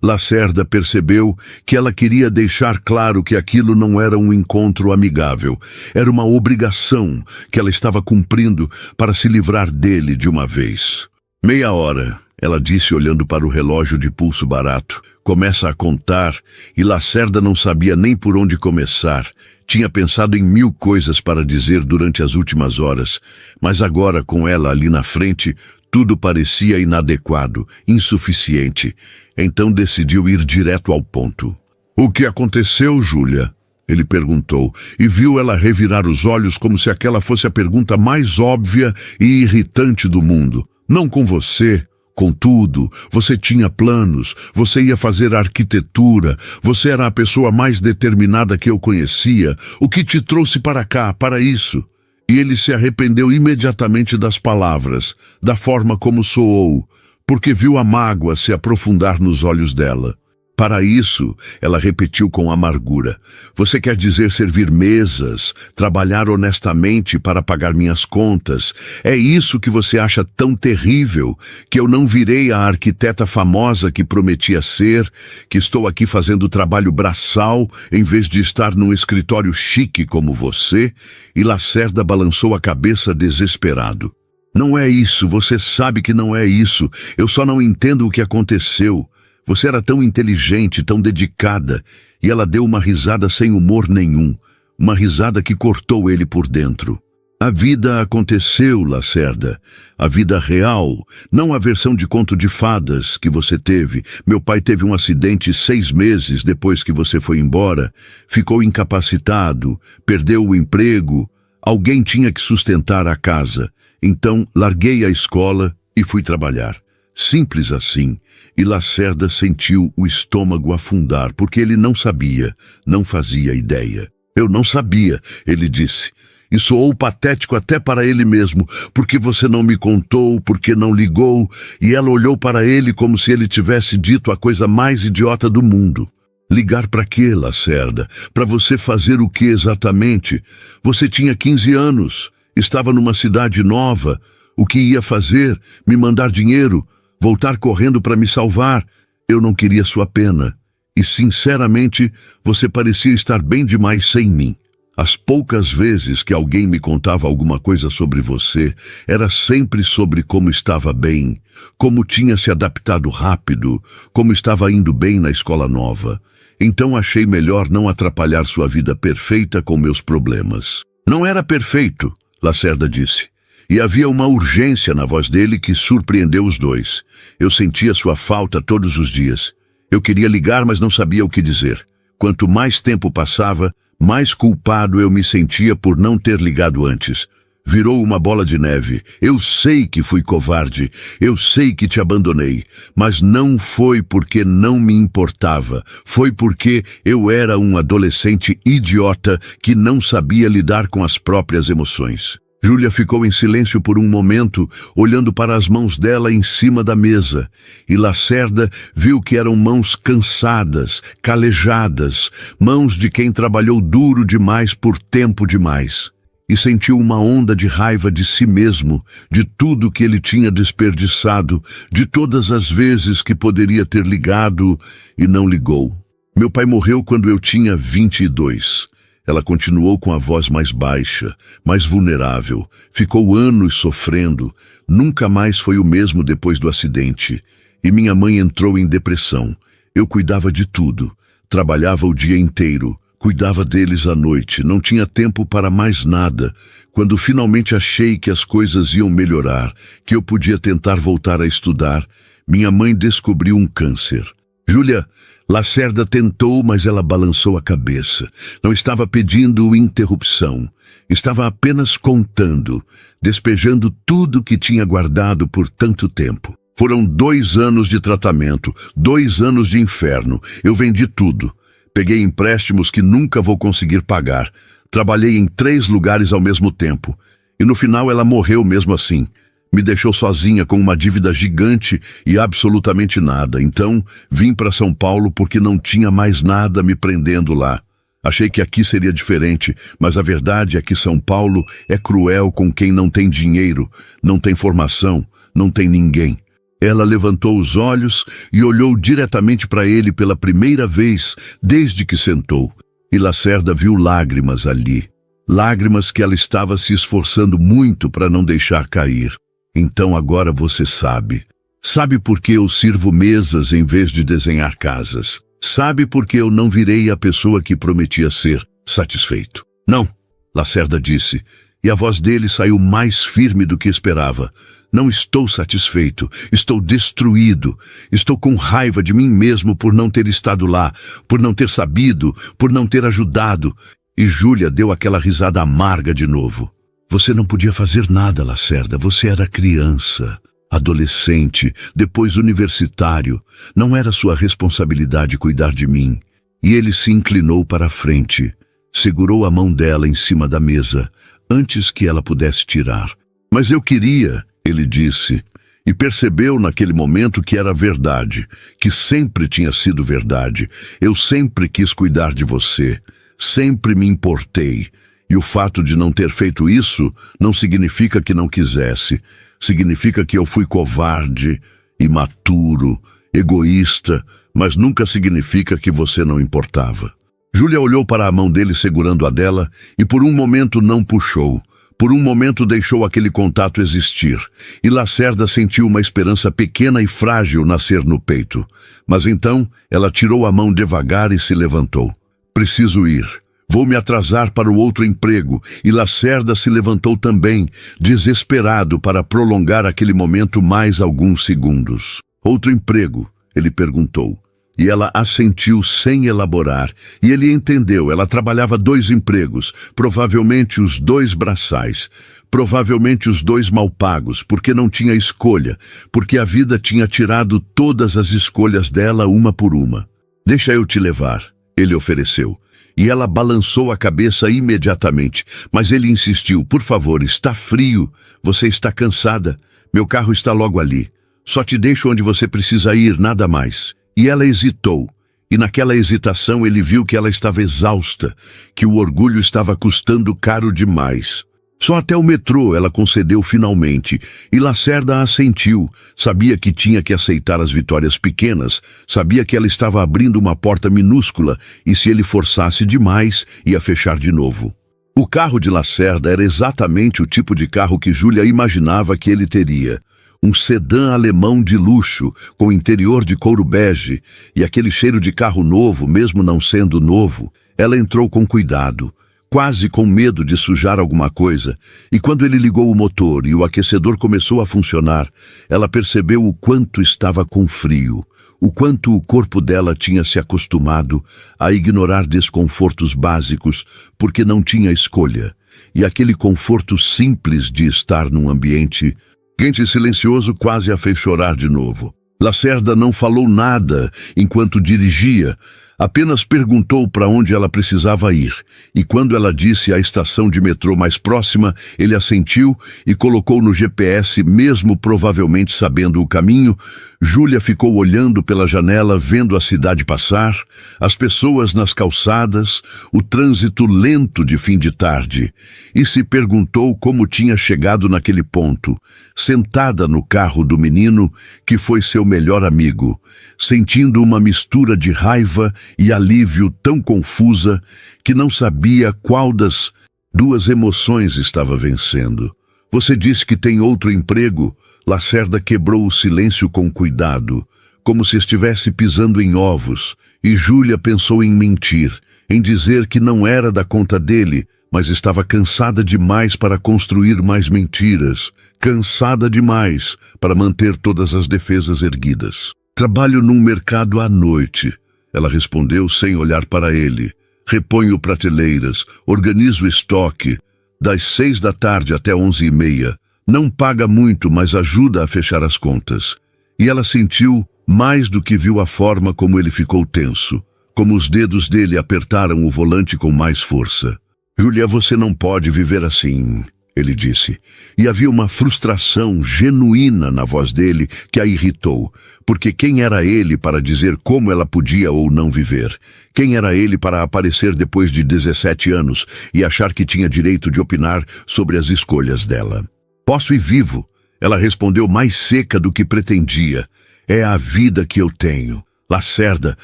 Lacerda percebeu que ela queria deixar claro que aquilo não era um encontro amigável, era uma obrigação que ela estava cumprindo para se livrar dele de uma vez. 30 minutos. Ela disse olhando para o relógio de pulso barato. Começa a contar e Lacerda não sabia nem por onde começar. Tinha pensado em 1000 coisas para dizer durante as últimas horas, mas agora com ela ali na frente, tudo parecia inadequado, insuficiente. Então decidiu ir direto ao ponto. "O que aconteceu, Júlia?" Ele perguntou, e viu ela revirar os olhos como se aquela fosse a pergunta mais óbvia e irritante do mundo. "Não com você. Contudo, você tinha planos, você ia fazer arquitetura, você era a pessoa mais determinada que eu conhecia. O que te trouxe para cá, para isso?" E ele se arrependeu imediatamente das palavras, da forma como soou, porque viu a mágoa se aprofundar nos olhos dela. "Para isso", ela repetiu com amargura, "você quer dizer servir mesas, trabalhar honestamente para pagar minhas contas? É isso que você acha tão terrível, que eu não virei a arquiteta famosa que prometia ser, que estou aqui fazendo trabalho braçal em vez de estar num escritório chique como você?" E Lacerda balançou a cabeça desesperado. "Não é isso, você sabe que não é isso. Eu só não entendo o que aconteceu. Você era tão inteligente, tão dedicada." E ela deu uma risada sem humor nenhum, uma risada que cortou ele por dentro. "A vida aconteceu, Lacerda. A vida real, não a versão de conto de fadas que você teve. Meu pai teve um acidente 6 meses depois que você foi embora. Ficou incapacitado, perdeu o emprego. Alguém tinha que sustentar a casa. Então larguei a escola e fui trabalhar. Simples assim." E Lacerda sentiu o estômago afundar, porque ele não sabia, não fazia ideia. "Eu não sabia", ele disse. E soou patético até para ele mesmo. "Porque você não me contou, porque não ligou." E ela olhou para ele como se ele tivesse dito a coisa mais idiota do mundo. "Ligar para quê, Lacerda? Para você fazer o que exatamente? Você tinha 15 anos, estava numa cidade nova. O que ia fazer? Me mandar dinheiro? Voltar correndo para me salvar? Eu não queria sua pena. E, sinceramente, você parecia estar bem demais sem mim. As poucas vezes que alguém me contava alguma coisa sobre você, era sempre sobre como estava bem, como tinha se adaptado rápido, como estava indo bem na escola nova. Então achei melhor não atrapalhar sua vida perfeita com meus problemas." "Não era perfeito", Lacerda disse. E havia uma urgência na voz dele que surpreendeu os dois. "Eu sentia sua falta todos os dias. Eu queria ligar, mas não sabia o que dizer. Quanto mais tempo passava, mais culpado eu me sentia por não ter ligado antes. Virou uma bola de neve. Eu sei que fui covarde, eu sei que te abandonei, mas não foi porque não me importava. Foi porque eu era um adolescente idiota que não sabia lidar com as próprias emoções." Júlia ficou em silêncio por um momento, olhando para as mãos dela em cima da mesa, e Lacerda viu que eram mãos cansadas, calejadas, mãos de quem trabalhou duro demais por tempo demais. E sentiu uma onda de raiva de si mesmo, de tudo que ele tinha desperdiçado, de todas as vezes que poderia ter ligado e não ligou. "Meu pai morreu quando eu tinha 22. Ela continuou com a voz mais baixa, mais vulnerável. "Ficou anos sofrendo. Nunca mais foi o mesmo depois do acidente. E minha mãe entrou em depressão. Eu cuidava de tudo. Trabalhava o dia inteiro. Cuidava deles à noite, não tinha tempo para mais nada. Quando finalmente achei que as coisas iam melhorar, que eu podia tentar voltar a estudar, minha mãe descobriu um câncer. Júlia, Lacerda tentou, mas ela balançou a cabeça. Não estava pedindo interrupção. Estava apenas contando, despejando tudo que tinha guardado por tanto tempo. Foram 2 anos de tratamento, 2 anos de inferno. Eu vendi tudo. Peguei empréstimos que nunca vou conseguir pagar. Trabalhei em 3 lugares ao mesmo tempo. E no final ela morreu mesmo assim. Me deixou sozinha com uma dívida gigante e absolutamente nada. Então, vim para São Paulo porque não tinha mais nada me prendendo lá. Achei que aqui seria diferente, mas a verdade é que São Paulo é cruel com quem não tem dinheiro, não tem formação, não tem ninguém. Ela levantou os olhos e olhou diretamente para ele pela primeira vez desde que sentou. E Lacerda viu lágrimas ali. Lágrimas que ela estava se esforçando muito para não deixar cair. Então agora você sabe. Sabe por que eu sirvo mesas em vez de desenhar casas. Sabe por que eu não virei a pessoa que prometia ser, satisfeito. Não, Lacerda disse, e a voz dele saiu mais firme do que esperava. Não estou satisfeito, estou destruído, estou com raiva de mim mesmo por não ter estado lá, por não ter sabido, por não ter ajudado. E Júlia deu aquela risada amarga de novo. Você não podia fazer nada, Lacerda. Você era criança, adolescente, depois universitário. Não era sua responsabilidade cuidar de mim. E ele se inclinou para a frente, segurou a mão dela em cima da mesa, antes que ela pudesse tirar. Mas eu queria, ele disse, e percebeu naquele momento que era verdade, que sempre tinha sido verdade. Eu sempre quis cuidar de você, sempre me importei. E o fato de não ter feito isso não significa que não quisesse. Significa que eu fui covarde, imaturo, egoísta, mas nunca significa que você não importava. Júlia olhou para a mão dele segurando a dela e por um momento não puxou. Por um momento deixou aquele contato existir. E Lacerda sentiu uma esperança pequena e frágil nascer no peito. Mas então ela tirou a mão devagar e se levantou. Preciso ir. Vou me atrasar para o outro emprego. E Lacerda se levantou também, desesperado para prolongar aquele momento mais alguns segundos. Outro emprego? Ele perguntou. E ela assentiu sem elaborar. E ele entendeu, ela trabalhava 2 empregos, provavelmente os 2 braçais, provavelmente os 2 mal pagos, porque não tinha escolha, porque a vida tinha tirado todas as escolhas dela uma por uma. Deixa eu te levar, ele ofereceu. E ela balançou a cabeça imediatamente, mas ele insistiu, por favor, está frio, você está cansada, meu carro está logo ali, só te deixo onde você precisa ir, nada mais. E ela hesitou, e naquela hesitação ele viu que ela estava exausta, que o orgulho estava custando caro demais. Só até o metrô ela concedeu finalmente, e Lacerda assentiu. Sabia que tinha que aceitar as vitórias pequenas, sabia que ela estava abrindo uma porta minúscula, e se ele forçasse demais, ia fechar de novo. O carro de Lacerda era exatamente o tipo de carro que Júlia imaginava que ele teria. Um sedã alemão de luxo, com interior de couro bege, e aquele cheiro de carro novo, mesmo não sendo novo. Ela entrou com cuidado, quase com medo de sujar alguma coisa, e quando ele ligou o motor e o aquecedor começou a funcionar, ela percebeu o quanto estava com frio, o quanto o corpo dela tinha se acostumado a ignorar desconfortos básicos porque não tinha escolha, e aquele conforto simples de estar num ambiente quente e silencioso quase a fez chorar de novo. Lacerda não falou nada enquanto dirigia, apenas perguntou para onde ela precisava ir, e quando ela disse a estação de metrô mais próxima, ele assentiu e colocou no GPS, mesmo provavelmente sabendo o caminho. Júlia ficou olhando pela janela, vendo a cidade passar, as pessoas nas calçadas, o trânsito lento de fim de tarde, e se perguntou como tinha chegado naquele ponto, sentada no carro do menino, que foi seu melhor amigo, sentindo uma mistura de raiva e alívio tão confusa que não sabia qual das 2 emoções estava vencendo. Você disse que tem outro emprego? Lacerda quebrou o silêncio com cuidado, como se estivesse pisando em ovos, e Júlia pensou em mentir. em dizer que não era da conta dele, mas estava cansada demais para construir mais mentiras, cansada demais para manter todas as defesas erguidas. Trabalho num mercado à noite, ela respondeu sem olhar para ele. Reponho prateleiras, organizo estoque, das 6 da tarde até 11h30. Não paga muito, mas ajuda a fechar as contas. E ela sentiu, mais do que viu, a forma como ele ficou tenso, como os dedos dele apertaram o volante com mais força. Júlia, você não pode viver assim, ele disse. E havia uma frustração genuína na voz dele que a irritou, porque quem era ele para dizer como ela podia ou não viver? Quem era ele para aparecer depois de 17 anos e achar que tinha direito de opinar sobre as escolhas dela? Posso e vivo, ela respondeu mais seca do que pretendia. É a vida que eu tenho. Lacerda,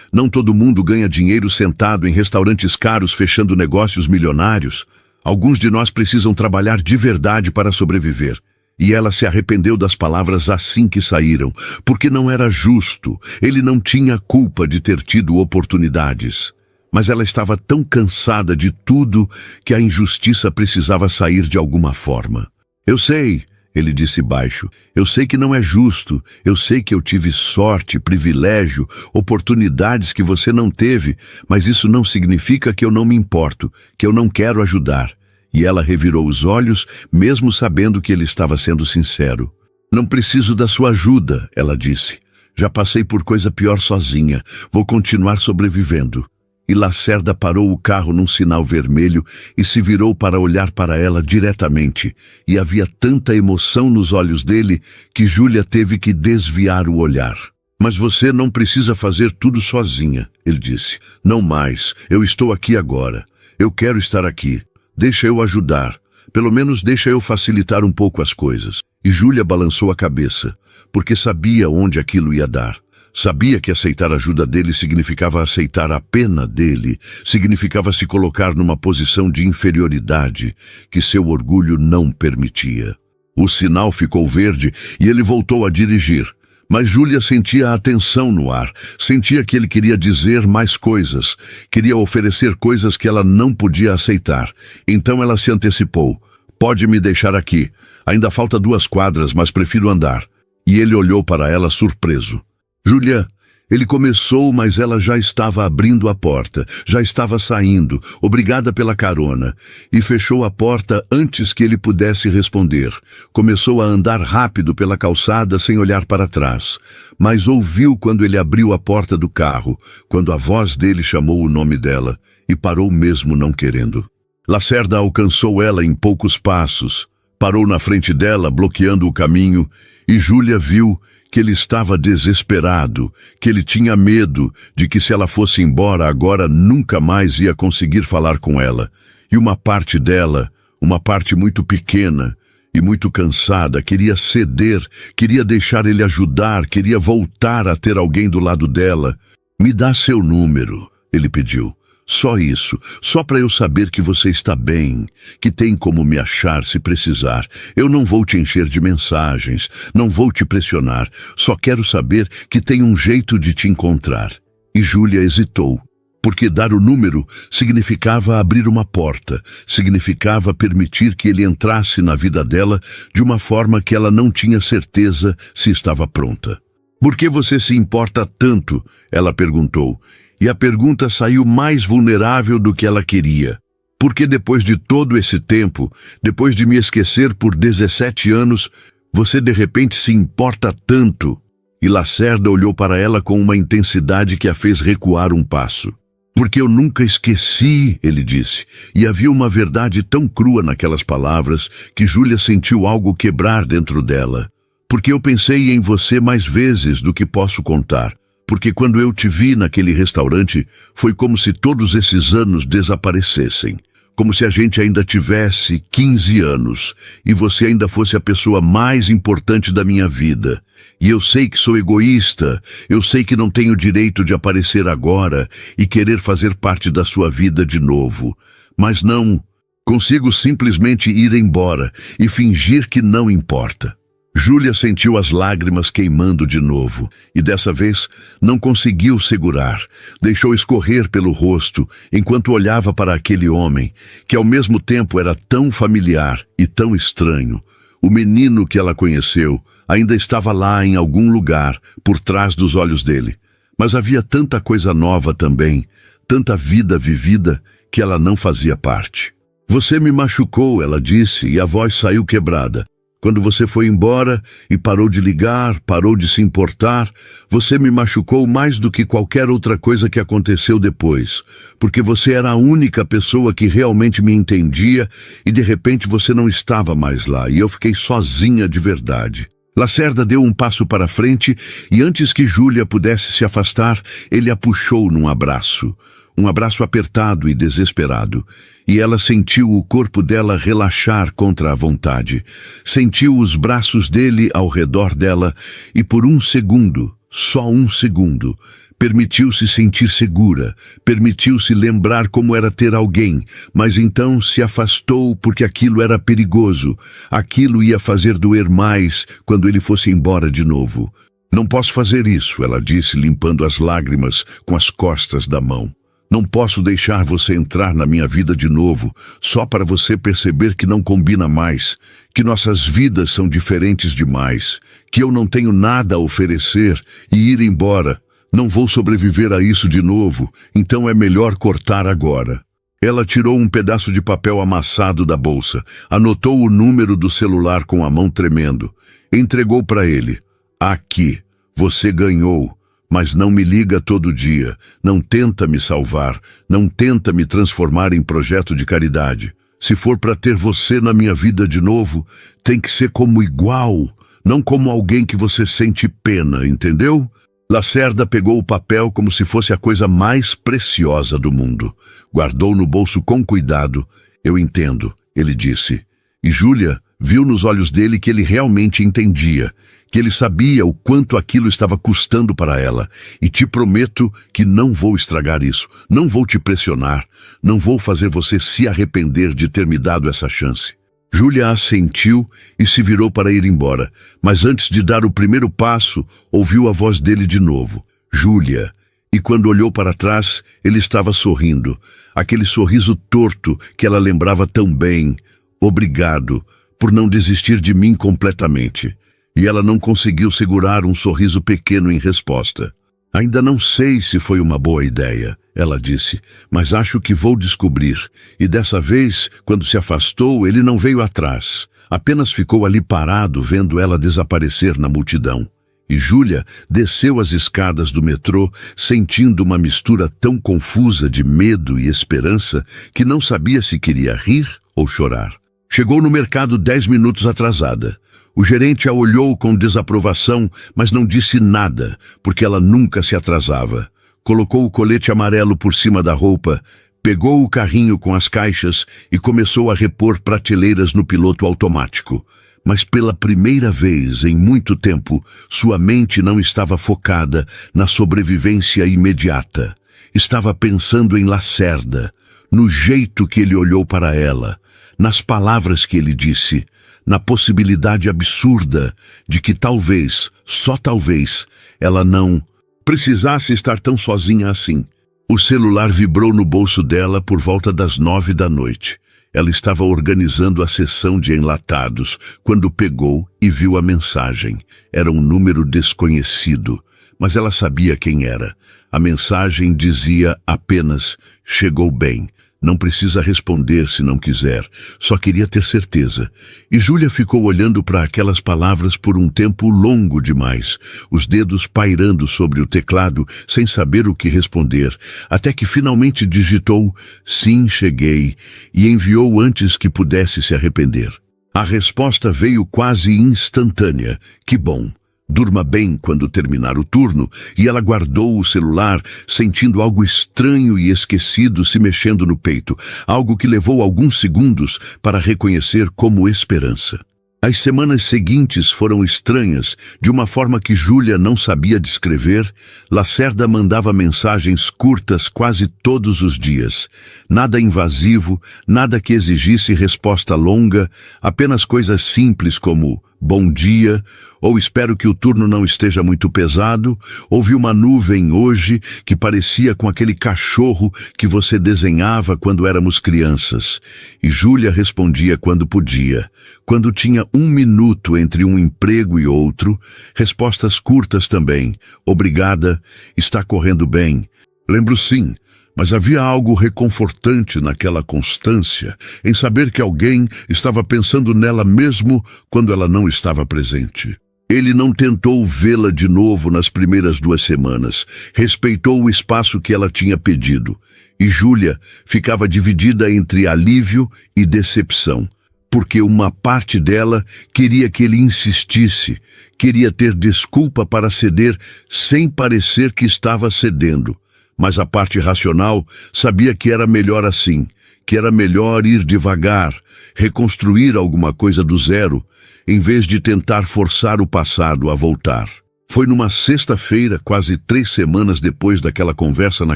não todo mundo ganha dinheiro sentado em restaurantes caros fechando negócios milionários. Alguns de nós precisam trabalhar de verdade para sobreviver. E ela se arrependeu das palavras assim que saíram, porque não era justo. Ele não tinha culpa de ter tido oportunidades. Mas ela estava tão cansada de tudo que a injustiça precisava sair de alguma forma. Eu sei, ele disse baixo, eu sei que não é justo, eu sei que eu tive sorte, privilégio, oportunidades que você não teve, mas isso não significa que eu não me importo, que eu não quero ajudar. E ela revirou os olhos, mesmo sabendo que ele estava sendo sincero. Não preciso da sua ajuda, ela disse. Já passei por coisa pior sozinha, vou continuar sobrevivendo. E Lacerda parou o carro num sinal vermelho e se virou para olhar para ela diretamente. E havia tanta emoção nos olhos dele que Júlia teve que desviar o olhar. Mas você não precisa fazer tudo sozinha, ele disse. Não mais, eu estou aqui agora. Eu quero estar aqui. Deixa eu ajudar. Pelo menos deixa eu facilitar um pouco as coisas. E Júlia balançou a cabeça, porque sabia onde aquilo ia dar. Sabia que aceitar a ajuda dele significava aceitar a pena dele, significava se colocar numa posição de inferioridade que seu orgulho não permitia. O sinal ficou verde e ele voltou a dirigir. Mas Júlia sentia a tensão no ar, sentia que ele queria dizer mais coisas, queria oferecer coisas que ela não podia aceitar. Então ela se antecipou. Pode me deixar aqui. Ainda falta 2 quadras, mas prefiro andar. E ele olhou para ela surpreso. Júlia, ele começou, mas ela já estava abrindo a porta, já estava saindo, obrigada pela carona, e fechou a porta antes que ele pudesse responder. Começou a andar rápido pela calçada sem olhar para trás, mas ouviu quando ele abriu a porta do carro, quando a voz dele chamou o nome dela, e parou mesmo não querendo. Lacerda alcançou ela em poucos passos, parou na frente dela, bloqueando o caminho, e Júlia viu que ele estava desesperado, que ele tinha medo de que se ela fosse embora agora nunca mais ia conseguir falar com ela. E uma parte dela, uma parte muito pequena e muito cansada, queria ceder, queria deixar ele ajudar, queria voltar a ter alguém do lado dela. Me dá seu número, ele pediu. Só isso, só para eu saber que você está bem, que tem como me achar se precisar. Eu não vou te encher de mensagens, não vou te pressionar, só quero saber que tem um jeito de te encontrar. E Júlia hesitou, porque dar o número significava abrir uma porta, significava permitir que ele entrasse na vida dela de uma forma que ela não tinha certeza se estava pronta. Por que você se importa tanto? Ela perguntou. E a pergunta saiu mais vulnerável do que ela queria. Porque depois de todo esse tempo, depois de me esquecer por 17 anos, você de repente se importa tanto? E Lacerda olhou para ela com uma intensidade que a fez recuar um passo. Porque eu nunca esqueci, ele disse, e havia uma verdade tão crua naquelas palavras que Júlia sentiu algo quebrar dentro dela. Porque eu pensei em você mais vezes do que posso contar. Porque quando eu te vi naquele restaurante, foi como se todos esses anos desaparecessem. Como se a gente ainda tivesse 15 anos e você ainda fosse a pessoa mais importante da minha vida. E eu sei que sou egoísta, eu sei que não tenho direito de aparecer agora e querer fazer parte da sua vida de novo. Mas não, consigo simplesmente ir embora e fingir que não importa. Júlia sentiu as lágrimas queimando de novo, e dessa vez não conseguiu segurar. Deixou escorrer pelo rosto, enquanto olhava para aquele homem, que ao mesmo tempo era tão familiar e tão estranho. O menino que ela conheceu ainda estava lá em algum lugar, por trás dos olhos dele. Mas havia tanta coisa nova também, tanta vida vivida, que ela não fazia parte. "Você me machucou", ela disse, e a voz saiu quebrada. "Quando você foi embora e parou de ligar, parou de se importar, você me machucou mais do que qualquer outra coisa que aconteceu depois, porque você era a única pessoa que realmente me entendia e de repente você não estava mais lá e eu fiquei sozinha de verdade." Lacerda deu um passo para frente e antes que Júlia pudesse se afastar, ele a puxou num abraço. Um abraço apertado e desesperado. E ela sentiu o corpo dela relaxar contra a vontade. Sentiu os braços dele ao redor dela e por um segundo, só um segundo, permitiu-se sentir segura, permitiu-se lembrar como era ter alguém, mas então se afastou porque aquilo era perigoso. Aquilo ia fazer doer mais quando ele fosse embora de novo. "Não posso fazer isso", ela disse, limpando as lágrimas com as costas da mão. "Não posso deixar você entrar na minha vida de novo, só para você perceber que não combina mais, que nossas vidas são diferentes demais, que eu não tenho nada a oferecer e ir embora. Não vou sobreviver a isso de novo, então é melhor cortar agora." Ela tirou um pedaço de papel amassado da bolsa, anotou o número do celular com a mão tremendo, entregou para ele. "Aqui, você ganhou. Mas não me liga todo dia, não tenta me salvar, não tenta me transformar em projeto de caridade. Se for para ter você na minha vida de novo, tem que ser como igual, não como alguém que você sente pena, entendeu?" Lacerda pegou o papel como se fosse a coisa mais preciosa do mundo. Guardou no bolso com cuidado. "Eu entendo", ele disse. E Júlia viu nos olhos dele que ele realmente entendia, que ele sabia o quanto aquilo estava custando para ela. "E te prometo que não vou estragar isso, não vou te pressionar, não vou fazer você se arrepender de ter me dado essa chance." Júlia assentiu e se virou para ir embora, mas antes de dar o primeiro passo, ouviu a voz dele de novo. "Júlia." E quando olhou para trás, ele estava sorrindo, aquele sorriso torto que ela lembrava tão bem. "Obrigado por não desistir de mim completamente." E ela não conseguiu segurar um sorriso pequeno em resposta. "Ainda não sei se foi uma boa ideia", ela disse, "mas acho que vou descobrir." E dessa vez, quando se afastou, ele não veio atrás. Apenas ficou ali parado, vendo ela desaparecer na multidão. E Júlia desceu as escadas do metrô, sentindo uma mistura tão confusa de medo e esperança que não sabia se queria rir ou chorar. Chegou no mercado 10 minutos atrasada. O gerente a olhou com desaprovação, mas não disse nada, porque ela nunca se atrasava. Colocou o colete amarelo por cima da roupa, pegou o carrinho com as caixas e começou a repor prateleiras no piloto automático. Mas pela primeira vez em muito tempo, sua mente não estava focada na sobrevivência imediata. Estava pensando em Lacerda, no jeito que ele olhou para ela, nas palavras que ele disse, na possibilidade absurda de que talvez, só talvez, ela não precisasse estar tão sozinha assim. O celular vibrou no bolso dela por volta das 9 da noite. Ela estava organizando a sessão de enlatados quando pegou e viu a mensagem. Era um número desconhecido, mas ela sabia quem era. A mensagem dizia apenas: "Chegou bem. Não precisa responder se não quiser. Só queria ter certeza." E Júlia ficou olhando para aquelas palavras por um tempo longo demais, os dedos pairando sobre o teclado sem saber o que responder, até que finalmente digitou "Sim, cheguei", e enviou antes que pudesse se arrepender. A resposta veio quase instantânea. "Que bom. Durma bem quando terminar o turno", e ela guardou o celular, sentindo algo estranho e esquecido se mexendo no peito, algo que levou alguns segundos para reconhecer como esperança. As semanas seguintes foram estranhas, de uma forma que Júlia não sabia descrever. Lacerda mandava mensagens curtas quase todos os dias. Nada invasivo, nada que exigisse resposta longa, apenas coisas simples como bom dia, ou espero que o turno não esteja muito pesado, ou vi uma nuvem hoje que parecia com aquele cachorro que você desenhava quando éramos crianças. E Júlia respondia quando podia. Quando tinha 1 minuto entre um emprego e outro, respostas curtas também. Obrigada, está correndo bem. Lembro sim. Mas havia algo reconfortante naquela constância, em saber que alguém estava pensando nela mesmo quando ela não estava presente. Ele não tentou vê-la de novo nas primeiras 2 semanas, respeitou o espaço que ela tinha pedido, e Júlia ficava dividida entre alívio e decepção, porque uma parte dela queria que ele insistisse, queria ter desculpa para ceder sem parecer que estava cedendo. Mas a parte racional sabia que era melhor assim, que era melhor ir devagar, reconstruir alguma coisa do zero, em vez de tentar forçar o passado a voltar. Foi numa sexta-feira, quase 3 semanas depois daquela conversa na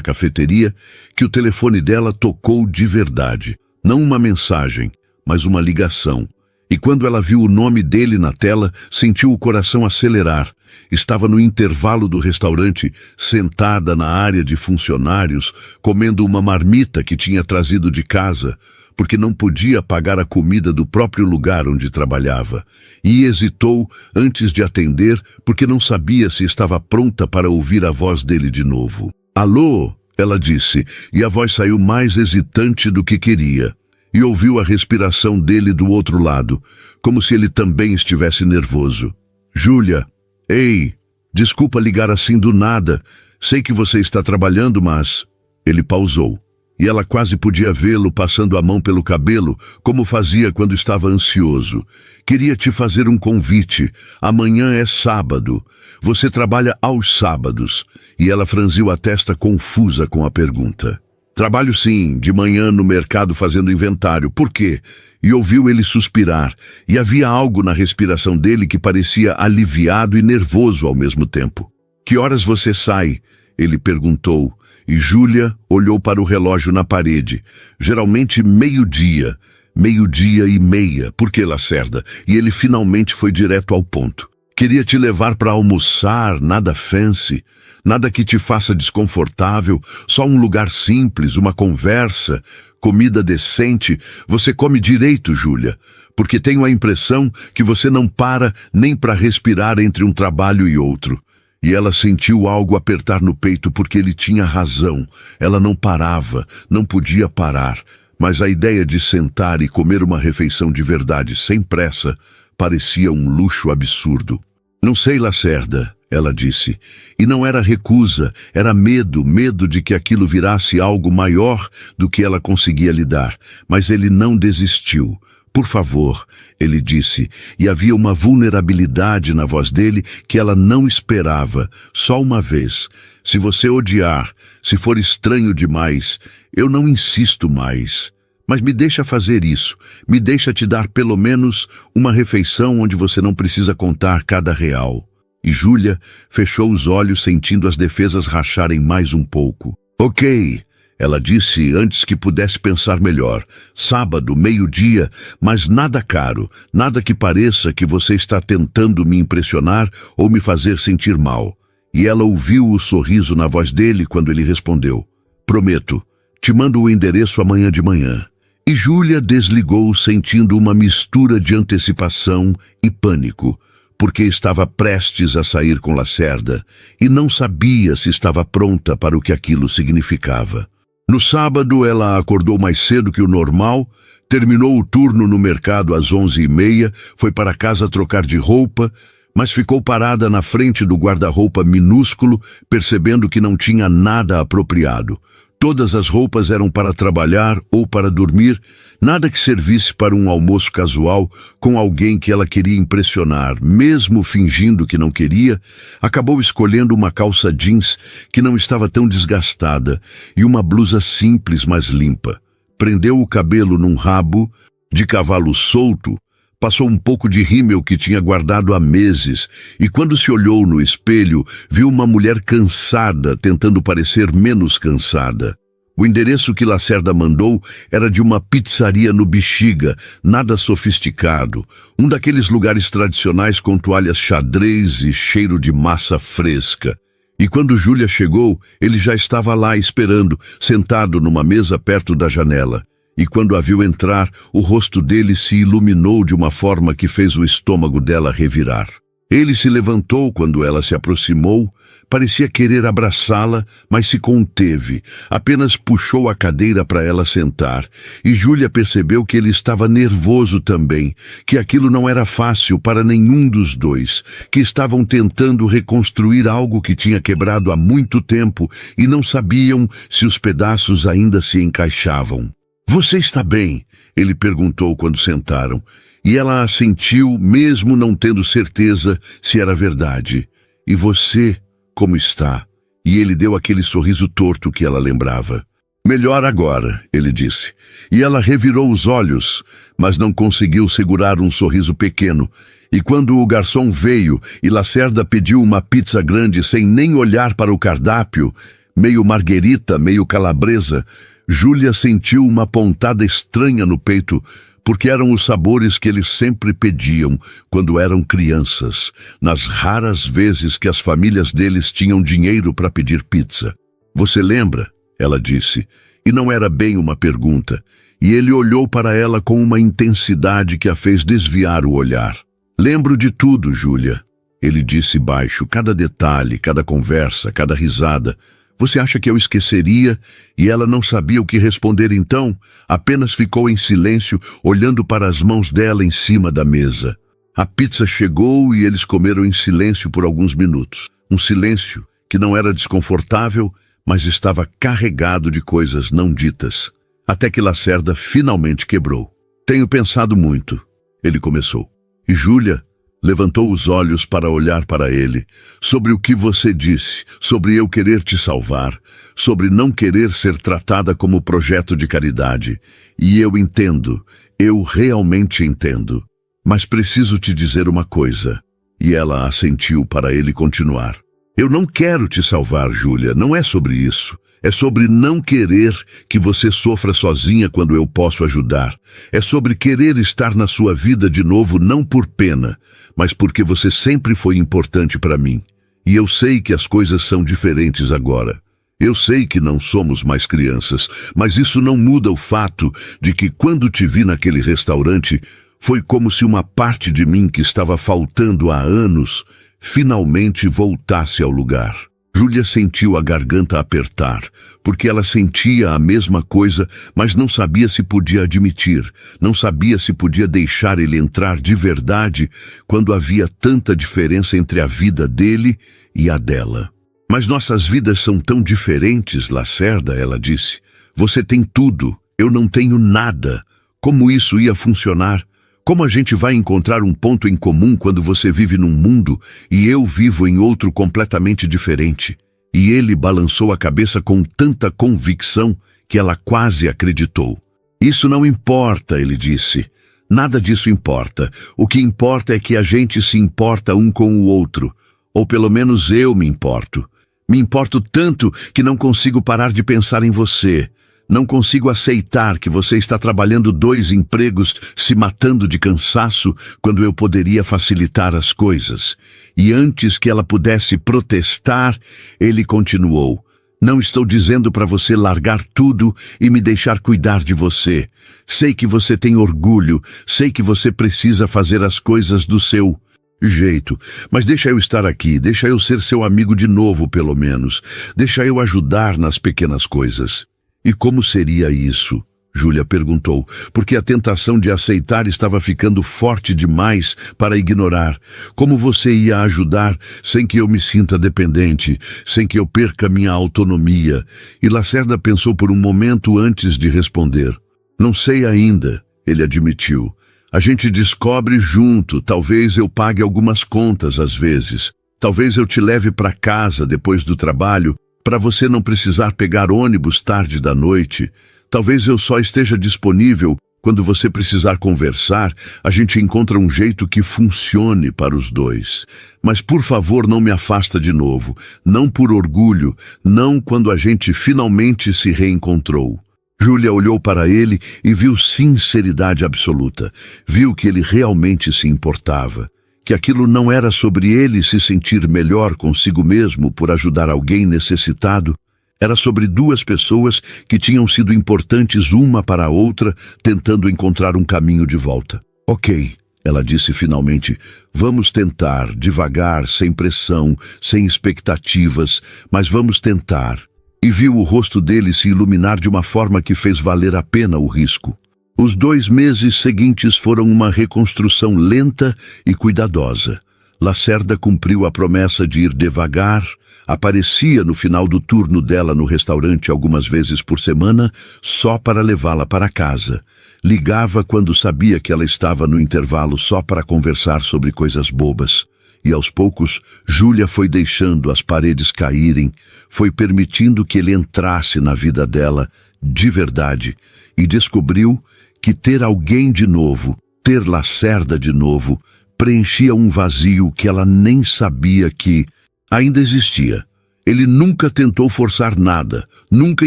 cafeteria, que o telefone dela tocou de verdade. Não uma mensagem, mas uma ligação. E quando ela viu o nome dele na tela, sentiu o coração acelerar. Estava no intervalo do restaurante, sentada na área de funcionários, comendo uma marmita que tinha trazido de casa, porque não podia pagar a comida do próprio lugar onde trabalhava. E hesitou antes de atender, porque não sabia se estava pronta para ouvir a voz dele de novo. Alô, ela disse, e a voz saiu mais hesitante do que queria. E ouviu a respiração dele do outro lado, como se ele também estivesse nervoso. Júlia, ei, desculpa ligar assim do nada. Sei que você está trabalhando, mas... Ele pausou, e ela quase podia vê-lo passando a mão pelo cabelo, como fazia quando estava ansioso. Queria te fazer um convite. Amanhã é sábado. Você trabalha aos sábados. E ela franziu a testa confusa com a pergunta. Trabalho sim, de manhã no mercado fazendo inventário. Por quê? E ouviu ele suspirar, e havia algo na respiração dele que parecia aliviado e nervoso ao mesmo tempo. Que horas você sai? Ele perguntou, e Júlia olhou para o relógio na parede. Geralmente 12:00, 12:30. Por que, Lacerda? E ele finalmente foi direto ao ponto. Queria te levar para almoçar, nada fancy, nada que te faça desconfortável, só um lugar simples, uma conversa, comida decente. Você come direito, Júlia, porque tenho a impressão que você não para nem para respirar entre um trabalho e outro. E ela sentiu algo apertar no peito porque ele tinha razão. Ela não parava, não podia parar, mas a ideia de sentar e comer uma refeição de verdade sem pressa parecia um luxo absurdo. Não sei, Lacerda, ela disse, e não era recusa, era medo de que aquilo virasse algo maior do que ela conseguia lidar, mas ele não desistiu. Por favor, ele disse, e havia uma vulnerabilidade na voz dele que ela não esperava, só uma vez. Se você odiar, se for estranho demais, eu não insisto mais. Mas me deixa fazer isso, me deixa te dar pelo menos uma refeição onde você não precisa contar cada real. E Júlia fechou os olhos sentindo as defesas racharem mais um pouco. Ok, ela disse antes que pudesse pensar melhor. Sábado, 12:00, mas nada caro, nada que pareça que você está tentando me impressionar ou me fazer sentir mal. E ela ouviu o sorriso na voz dele quando ele respondeu. Prometo, te mando o endereço amanhã de manhã. E Júlia desligou sentindo uma mistura de antecipação e pânico, porque estava prestes a sair com Lacerda e não sabia se estava pronta para o que aquilo significava. No sábado, ela acordou mais cedo que o normal, terminou o turno no mercado às 11:30, foi para casa trocar de roupa, mas ficou parada na frente do guarda-roupa minúsculo, percebendo que não tinha nada apropriado. Todas as roupas eram para trabalhar ou para dormir, nada que servisse para um almoço casual com alguém que ela queria impressionar. Mesmo fingindo que não queria, acabou escolhendo uma calça jeans que não estava tão desgastada e uma blusa simples, mas limpa. Prendeu o cabelo num rabo de cavalo solto, passou um pouco de rímel que tinha guardado há meses e quando se olhou no espelho, viu uma mulher cansada tentando parecer menos cansada. O endereço que Lacerda mandou era de uma pizzaria no Bexiga, nada sofisticado, um daqueles lugares tradicionais com toalhas xadrez e cheiro de massa fresca. E quando Júlia chegou, ele já estava lá esperando, sentado numa mesa perto da janela. E quando a viu entrar, o rosto dele se iluminou de uma forma que fez o estômago dela revirar. Ele se levantou quando ela se aproximou, parecia querer abraçá-la, mas se conteve, apenas puxou a cadeira para ela sentar, e Júlia percebeu que ele estava nervoso também, que aquilo não era fácil para nenhum dos dois, que estavam tentando reconstruir algo que tinha quebrado há muito tempo e não sabiam se os pedaços ainda se encaixavam. "Você está bem?" ele perguntou quando sentaram. E ela assentiu, mesmo não tendo certeza se era verdade. "E você, como está?" E ele deu aquele sorriso torto que ela lembrava. "Melhor agora", ele disse. E ela revirou os olhos, mas não conseguiu segurar um sorriso pequeno. E quando o garçom veio e Lacerda pediu uma pizza grande sem nem olhar para o cardápio, meio marguerita, meio calabresa, Júlia sentiu uma pontada estranha no peito, porque eram os sabores que eles sempre pediam quando eram crianças, nas raras vezes que as famílias deles tinham dinheiro para pedir pizza. "Você lembra?" ela disse, e não era bem uma pergunta, e ele olhou para ela com uma intensidade que a fez desviar o olhar. "Lembro de tudo, Júlia", ele disse baixo, cada detalhe, cada conversa, cada risada. "Você acha que eu esqueceria?" E ela não sabia o que responder então, apenas ficou em silêncio, olhando para as mãos dela em cima da mesa. A pizza chegou e eles comeram em silêncio por alguns minutos. Um silêncio que não era desconfortável, mas estava carregado de coisas não ditas. Até que Lacerda finalmente quebrou. "Tenho pensado muito", ele começou. E Júlia levantou os olhos para olhar para ele, sobre o que você disse, sobre eu querer te salvar, sobre não querer ser tratada como projeto de caridade. E eu entendo, eu realmente entendo. Mas preciso te dizer uma coisa. E ela assentiu para ele continuar. "Eu não quero te salvar, Júlia, não é sobre isso. É sobre não querer que você sofra sozinha quando eu posso ajudar. É sobre querer estar na sua vida de novo não por pena, mas porque você sempre foi importante para mim. E eu sei que as coisas são diferentes agora. Eu sei que não somos mais crianças, mas isso não muda o fato de que quando te vi naquele restaurante, foi como se uma parte de mim que estava faltando há anos finalmente voltasse ao lugar." Júlia sentiu a garganta apertar, porque ela sentia a mesma coisa, mas não sabia se podia admitir, não sabia se podia deixar ele entrar de verdade quando havia tanta diferença entre a vida dele e a dela. "Mas nossas vidas são tão diferentes, Lacerda", ela disse. "Você tem tudo, eu não tenho nada. Como isso ia funcionar? Como a gente vai encontrar um ponto em comum quando você vive num mundo e eu vivo em outro completamente diferente?" E ele balançou a cabeça com tanta convicção que ela quase acreditou. "Isso não importa", ele disse. "Nada disso importa. O que importa é que a gente se importa um com o outro. Ou pelo menos eu me importo. Me importo tanto que não consigo parar de pensar em você. Não consigo aceitar que você está trabalhando 2 empregos, se matando de cansaço, quando eu poderia facilitar as coisas." E antes que ela pudesse protestar, ele continuou. "Não estou dizendo para você largar tudo e me deixar cuidar de você. Sei que você tem orgulho, sei que você precisa fazer as coisas do seu jeito, mas deixa eu estar aqui, deixa eu ser seu amigo de novo, pelo menos. Deixa eu ajudar nas pequenas coisas." "E como seria isso?" Júlia perguntou, porque a tentação de aceitar estava ficando forte demais para ignorar. "Como você ia ajudar sem que eu me sinta dependente, sem que eu perca minha autonomia?" E Lacerda pensou por um momento antes de responder. "Não sei ainda", ele admitiu. "A gente descobre junto, talvez eu pague algumas contas às vezes. Talvez eu te leve para casa depois do trabalho, para você não precisar pegar ônibus tarde da noite. Talvez eu só esteja disponível Quando você precisar conversar, a gente encontra um jeito que funcione para os dois. Mas por favor, não me afasta de novo. Não por orgulho, não quando a gente finalmente se reencontrou. Júlia olhou para ele e viu sinceridade absoluta. Viu que ele realmente se importava. Que aquilo não era sobre ele se sentir melhor consigo mesmo por ajudar alguém necessitado. Era sobre duas pessoas que tinham sido importantes uma para a outra, tentando encontrar um caminho de volta. Ok, ela disse finalmente, vamos tentar, devagar, sem pressão, sem expectativas, mas vamos tentar. E viu o rosto dele se iluminar de uma forma que fez valer a pena o risco. Os 2 meses seguintes foram uma reconstrução lenta e cuidadosa. Lacerda cumpriu a promessa de ir devagar, aparecia no final do turno dela no restaurante algumas vezes por semana, só para levá-la para casa. Ligava quando sabia que ela estava no intervalo só para conversar sobre coisas bobas. E aos poucos, Júlia foi deixando as paredes caírem, foi permitindo que ele entrasse na vida dela, de verdade, e descobriu que ter alguém de novo, ter Lacerda de novo, preenchia um vazio que ela nem sabia que ainda existia. Ele nunca tentou forçar nada, nunca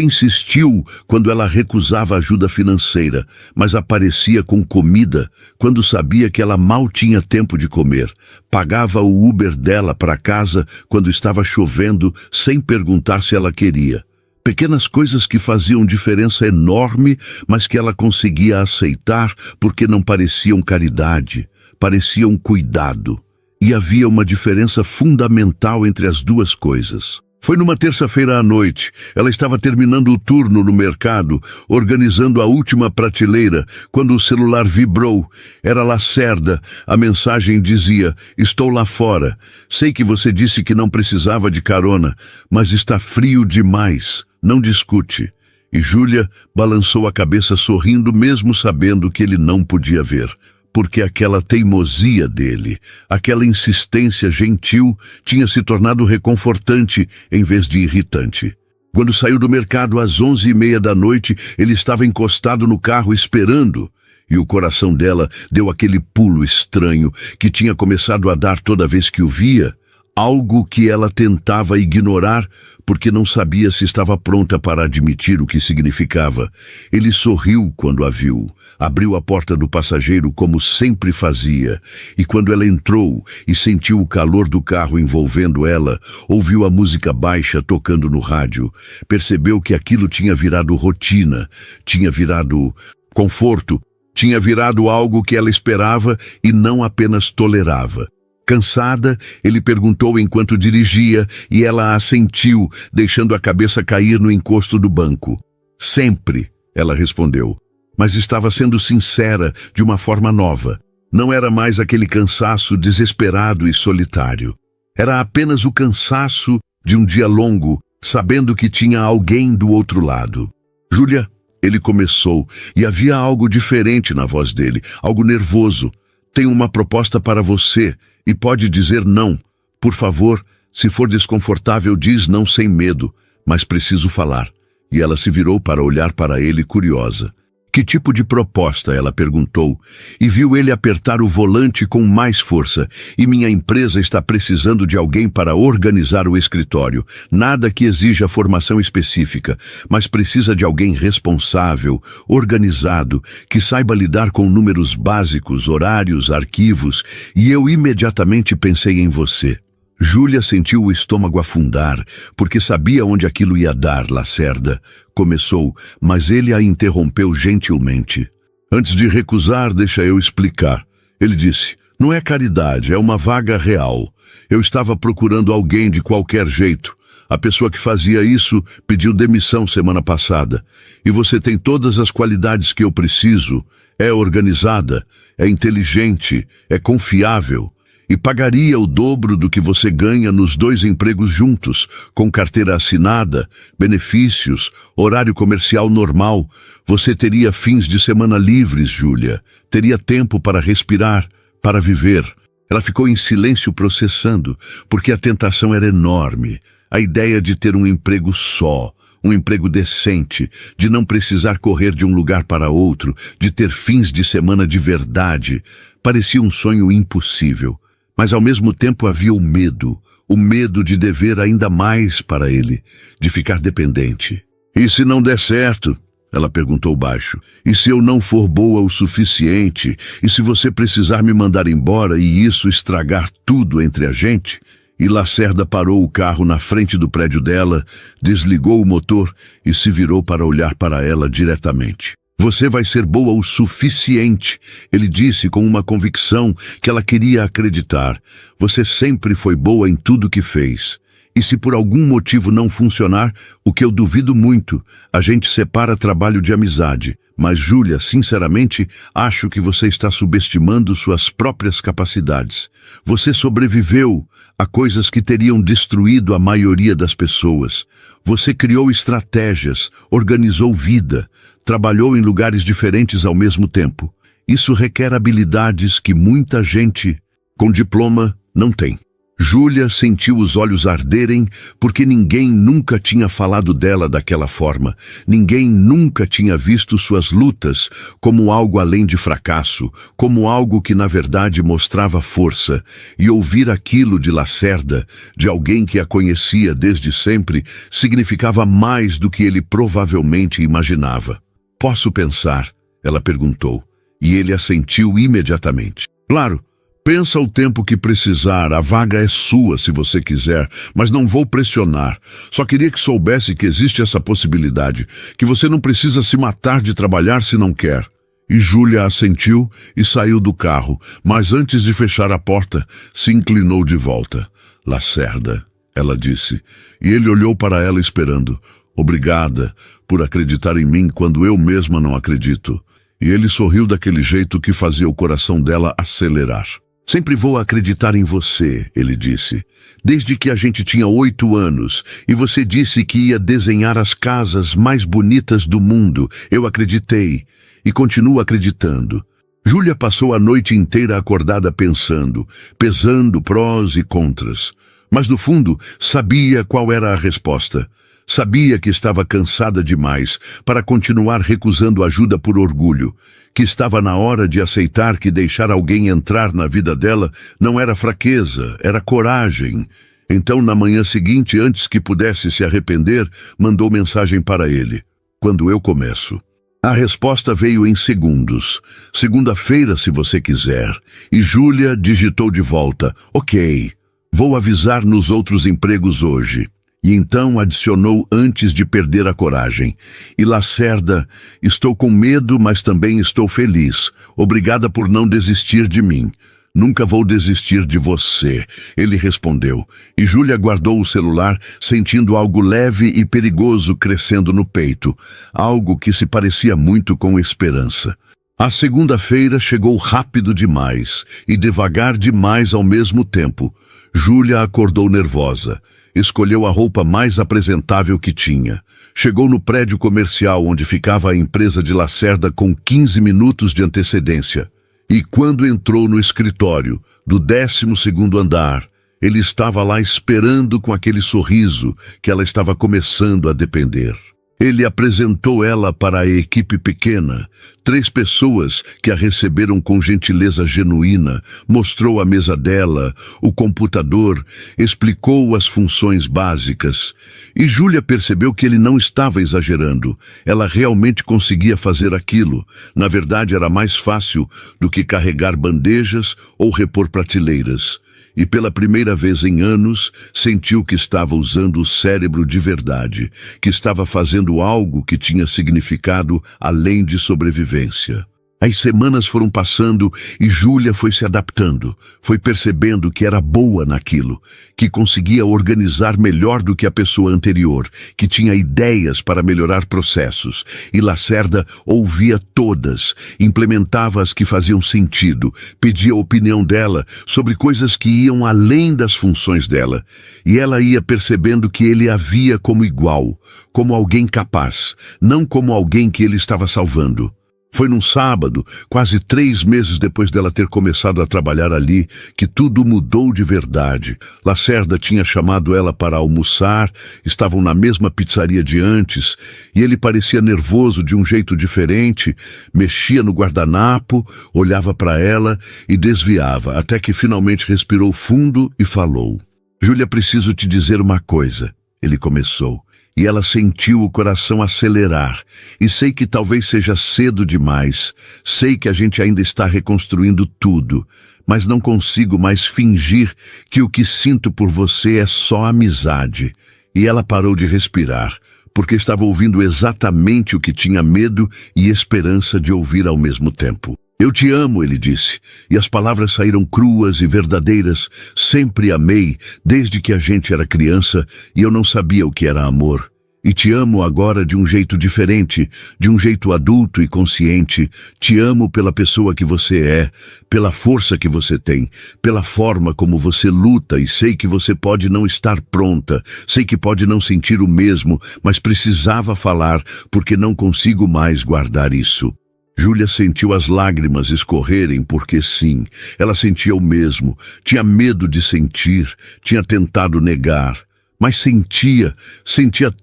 insistiu quando ela recusava ajuda financeira, mas aparecia com comida quando sabia que ela mal tinha tempo de comer. Pagava o Uber dela para casa quando estava chovendo, sem perguntar se ela queria. Pequenas coisas que faziam diferença enorme, mas que ela conseguia aceitar porque não pareciam caridade, pareciam cuidado. E havia uma diferença fundamental entre as duas coisas. Foi numa terça-feira à noite. Ela estava terminando o turno no mercado, organizando a última prateleira, quando o celular vibrou. Era Lacerda. A mensagem dizia, estou lá fora. Sei que você disse que não precisava de carona, mas está frio demais. Não discute. E Júlia balançou a cabeça sorrindo, mesmo sabendo que ele não podia ver. Porque aquela teimosia dele, aquela insistência gentil, tinha se tornado reconfortante em vez de irritante. Quando saiu do mercado às 11h30 da noite, ele estava encostado no carro esperando, e o coração dela deu aquele pulo estranho que tinha começado a dar toda vez que o via, algo que ela tentava ignorar porque não sabia se estava pronta para admitir o que significava. Ele sorriu quando a viu, abriu a porta do passageiro como sempre fazia, e quando ela entrou e sentiu o calor do carro envolvendo ela, ouviu a música baixa tocando no rádio, percebeu que aquilo tinha virado rotina, tinha virado conforto, tinha virado algo que ela esperava e não apenas tolerava. Cansada, ele perguntou enquanto dirigia e ela assentiu, deixando a cabeça cair no encosto do banco. Sempre, ela respondeu, mas estava sendo sincera de uma forma nova. Não era mais aquele cansaço desesperado e solitário. Era apenas o cansaço de um dia longo, sabendo que tinha alguém do outro lado. Júlia, ele começou, e havia algo diferente na voz dele, algo nervoso. Tenho uma proposta para você. E pode dizer não. Por favor, se for desconfortável, diz não sem medo, mas preciso falar. E ela se virou para olhar para ele curiosa. Que tipo de proposta? Ela perguntou, e viu ele apertar o volante com mais força. E minha empresa está precisando de alguém para organizar o escritório. Nada que exija formação específica, mas precisa de alguém responsável, organizado, que saiba lidar com números básicos, horários, arquivos. E eu imediatamente pensei em você. Júlia sentiu o estômago afundar, porque sabia onde aquilo ia dar, Lacerda. Começou, mas ele a interrompeu gentilmente. Antes de recusar, deixa eu explicar. Ele disse, não é caridade, é uma vaga real. Eu estava procurando alguém de qualquer jeito. A pessoa que fazia isso pediu demissão semana passada. E você tem todas as qualidades que eu preciso. É organizada, é inteligente, é confiável. E pagaria o dobro do que você ganha nos 2 empregos juntos, com carteira assinada, benefícios, horário comercial normal. Você teria fins de semana livres, Júlia. Teria tempo para respirar, para viver. Ela ficou em silêncio processando, porque a tentação era enorme. A ideia de ter um emprego só, um emprego decente, de não precisar correr de um lugar para outro, de ter fins de semana de verdade. Parecia um sonho impossível, mas ao mesmo tempo havia o medo de dever ainda mais para ele, de ficar dependente. E se não der certo? Ela perguntou baixo. E se eu não for boa o suficiente? E se você precisar me mandar embora e isso estragar tudo entre a gente? E Lacerda parou o carro na frente do prédio dela, desligou o motor e se virou para olhar para ela diretamente. Você vai ser boa o suficiente, ele disse com uma convicção que ela queria acreditar. Você sempre foi boa em tudo que fez. E se por algum motivo não funcionar, o que eu duvido muito, a gente separa trabalho de amizade. Mas, Júlia, sinceramente, acho que você está subestimando suas próprias capacidades. Você sobreviveu a coisas que teriam destruído a maioria das pessoas. Você criou estratégias, organizou vida, trabalhou em lugares diferentes ao mesmo tempo. Isso requer habilidades que muita gente com diploma não tem. Júlia sentiu os olhos arderem porque ninguém nunca tinha falado dela daquela forma. Ninguém nunca tinha visto suas lutas como algo além de fracasso, como algo que na verdade mostrava força. E ouvir aquilo de Lacerda, de alguém que a conhecia desde sempre, significava mais do que ele provavelmente imaginava. Posso pensar? Ela perguntou, e ele assentiu imediatamente. Claro. Pensa o tempo que precisar, a vaga é sua se você quiser, mas não vou pressionar. Só queria que soubesse que existe essa possibilidade, que você não precisa se matar de trabalhar se não quer. E Júlia assentiu e saiu do carro, mas antes de fechar a porta, se inclinou de volta. Lacerda, ela disse, e ele olhou para ela esperando. Obrigada por acreditar em mim quando eu mesma não acredito. E ele sorriu daquele jeito que fazia o coração dela acelerar. Sempre vou acreditar em você, ele disse. Desde que a gente tinha 8 anos e você disse que ia desenhar as casas mais bonitas do mundo, eu acreditei e continuo acreditando. Júlia passou a noite inteira acordada pensando, pesando prós e contras. Mas no fundo sabia qual era a resposta. Sabia que estava cansada demais para continuar recusando ajuda por orgulho, que estava na hora de aceitar que deixar alguém entrar na vida dela não era fraqueza, era coragem. Então, na manhã seguinte, antes que pudesse se arrepender, mandou mensagem para ele. Quando eu começo? A resposta veio em segundos. Segunda-feira, se você quiser. E Júlia digitou de volta. Ok, vou avisar nos outros empregos hoje. E então adicionou antes de perder a coragem. E Lacerda, estou com medo, mas também estou feliz. Obrigada por não desistir de mim. Nunca vou desistir de você, ele respondeu. E Júlia guardou o celular, sentindo algo leve e perigoso crescendo no peito. Algo que se parecia muito com esperança. A segunda-feira chegou rápido demais e devagar demais ao mesmo tempo. Júlia acordou nervosa. Escolheu a roupa mais apresentável que tinha. Chegou no prédio comercial onde ficava a empresa de Lacerda com 15 minutos de antecedência. E quando entrou no escritório, do 12º andar, ele estava lá esperando com aquele sorriso que ela estava começando a depender. Ele apresentou ela para a equipe pequena, 3 pessoas que a receberam com gentileza genuína, mostrou a mesa dela, o computador, explicou as funções básicas. E Júlia percebeu que ele não estava exagerando. Ela realmente conseguia fazer aquilo. Na verdade, era mais fácil do que carregar bandejas ou repor prateleiras. E pela primeira vez em anos, sentiu que estava usando o cérebro de verdade, que estava fazendo algo que tinha significado além de sobrevivência. As semanas foram passando e Júlia foi se adaptando, foi percebendo que era boa naquilo, que conseguia organizar melhor do que a pessoa anterior, que tinha ideias para melhorar processos. E Lacerda ouvia todas, implementava as que faziam sentido, pedia a opinião dela sobre coisas que iam além das funções dela. E ela ia percebendo que ele a via como igual, como alguém capaz, não como alguém que ele estava salvando. Foi num sábado, quase 3 meses depois dela ter começado a trabalhar ali, que tudo mudou de verdade. Lacerda tinha chamado ela para almoçar, estavam na mesma pizzaria de antes, e ele parecia nervoso de um jeito diferente, mexia no guardanapo, olhava para ela e desviava, até que finalmente respirou fundo e falou. Júlia, preciso te dizer uma coisa, ele começou. E ela sentiu o coração acelerar. E sei que talvez seja cedo demais. Sei que a gente ainda está reconstruindo tudo. Mas não consigo mais fingir que o que sinto por você é só amizade. E ela parou de respirar, porque estava ouvindo exatamente o que tinha medo e esperança de ouvir ao mesmo tempo. Eu te amo, ele disse, e as palavras saíram cruas e verdadeiras. Sempre amei, desde que a gente era criança e eu não sabia o que era amor. E te amo agora de um jeito diferente, de um jeito adulto e consciente. Te amo pela pessoa que você é, pela força que você tem, pela forma como você luta, e sei que você pode não estar pronta, sei que pode não sentir o mesmo, mas precisava falar porque não consigo mais guardar isso. Júlia sentiu as lágrimas escorrerem porque sim, ela sentia o mesmo, tinha medo de sentir, tinha tentado negar, mas sentia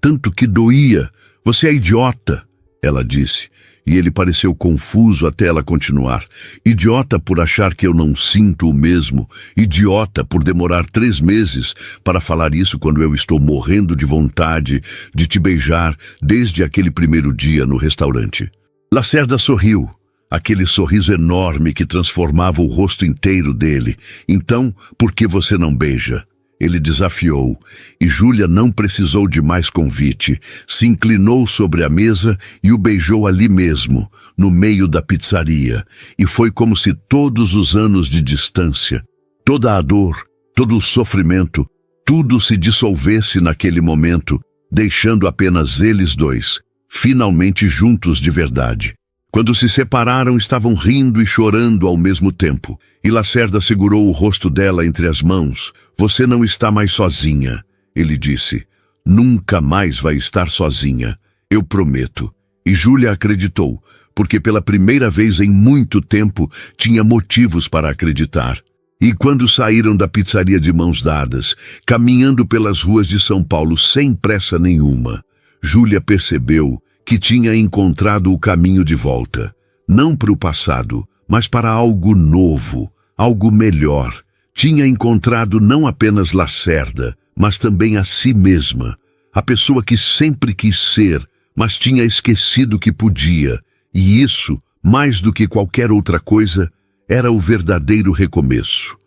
tanto que doía. Você é idiota, ela disse, e ele pareceu confuso até ela continuar. Idiota por achar que eu não sinto o mesmo, idiota por demorar 3 meses para falar isso quando eu estou morrendo de vontade de te beijar desde aquele primeiro dia no restaurante. Lacerda sorriu, aquele sorriso enorme que transformava o rosto inteiro dele. Então, por que você não beija? Ele desafiou, e Júlia não precisou de mais convite. Se inclinou sobre a mesa e o beijou ali mesmo, no meio da pizzaria. E foi como se todos os anos de distância, toda a dor, todo o sofrimento, tudo se dissolvesse naquele momento, deixando apenas eles dois, finalmente juntos de verdade. Quando se separaram, estavam rindo e chorando ao mesmo tempo. E Lacerda segurou o rosto dela entre as mãos. Você não está mais sozinha, ele disse. Nunca mais vai estar sozinha, eu prometo. E Júlia acreditou, porque pela primeira vez em muito tempo tinha motivos para acreditar. E quando saíram da pizzaria de mãos dadas, caminhando pelas ruas de São Paulo sem pressa nenhuma, Júlia percebeu que tinha encontrado o caminho de volta, não para o passado, mas para algo novo, algo melhor. Tinha encontrado não apenas Lacerda, mas também a si mesma, a pessoa que sempre quis ser, mas tinha esquecido que podia. E isso, mais do que qualquer outra coisa, era o verdadeiro recomeço.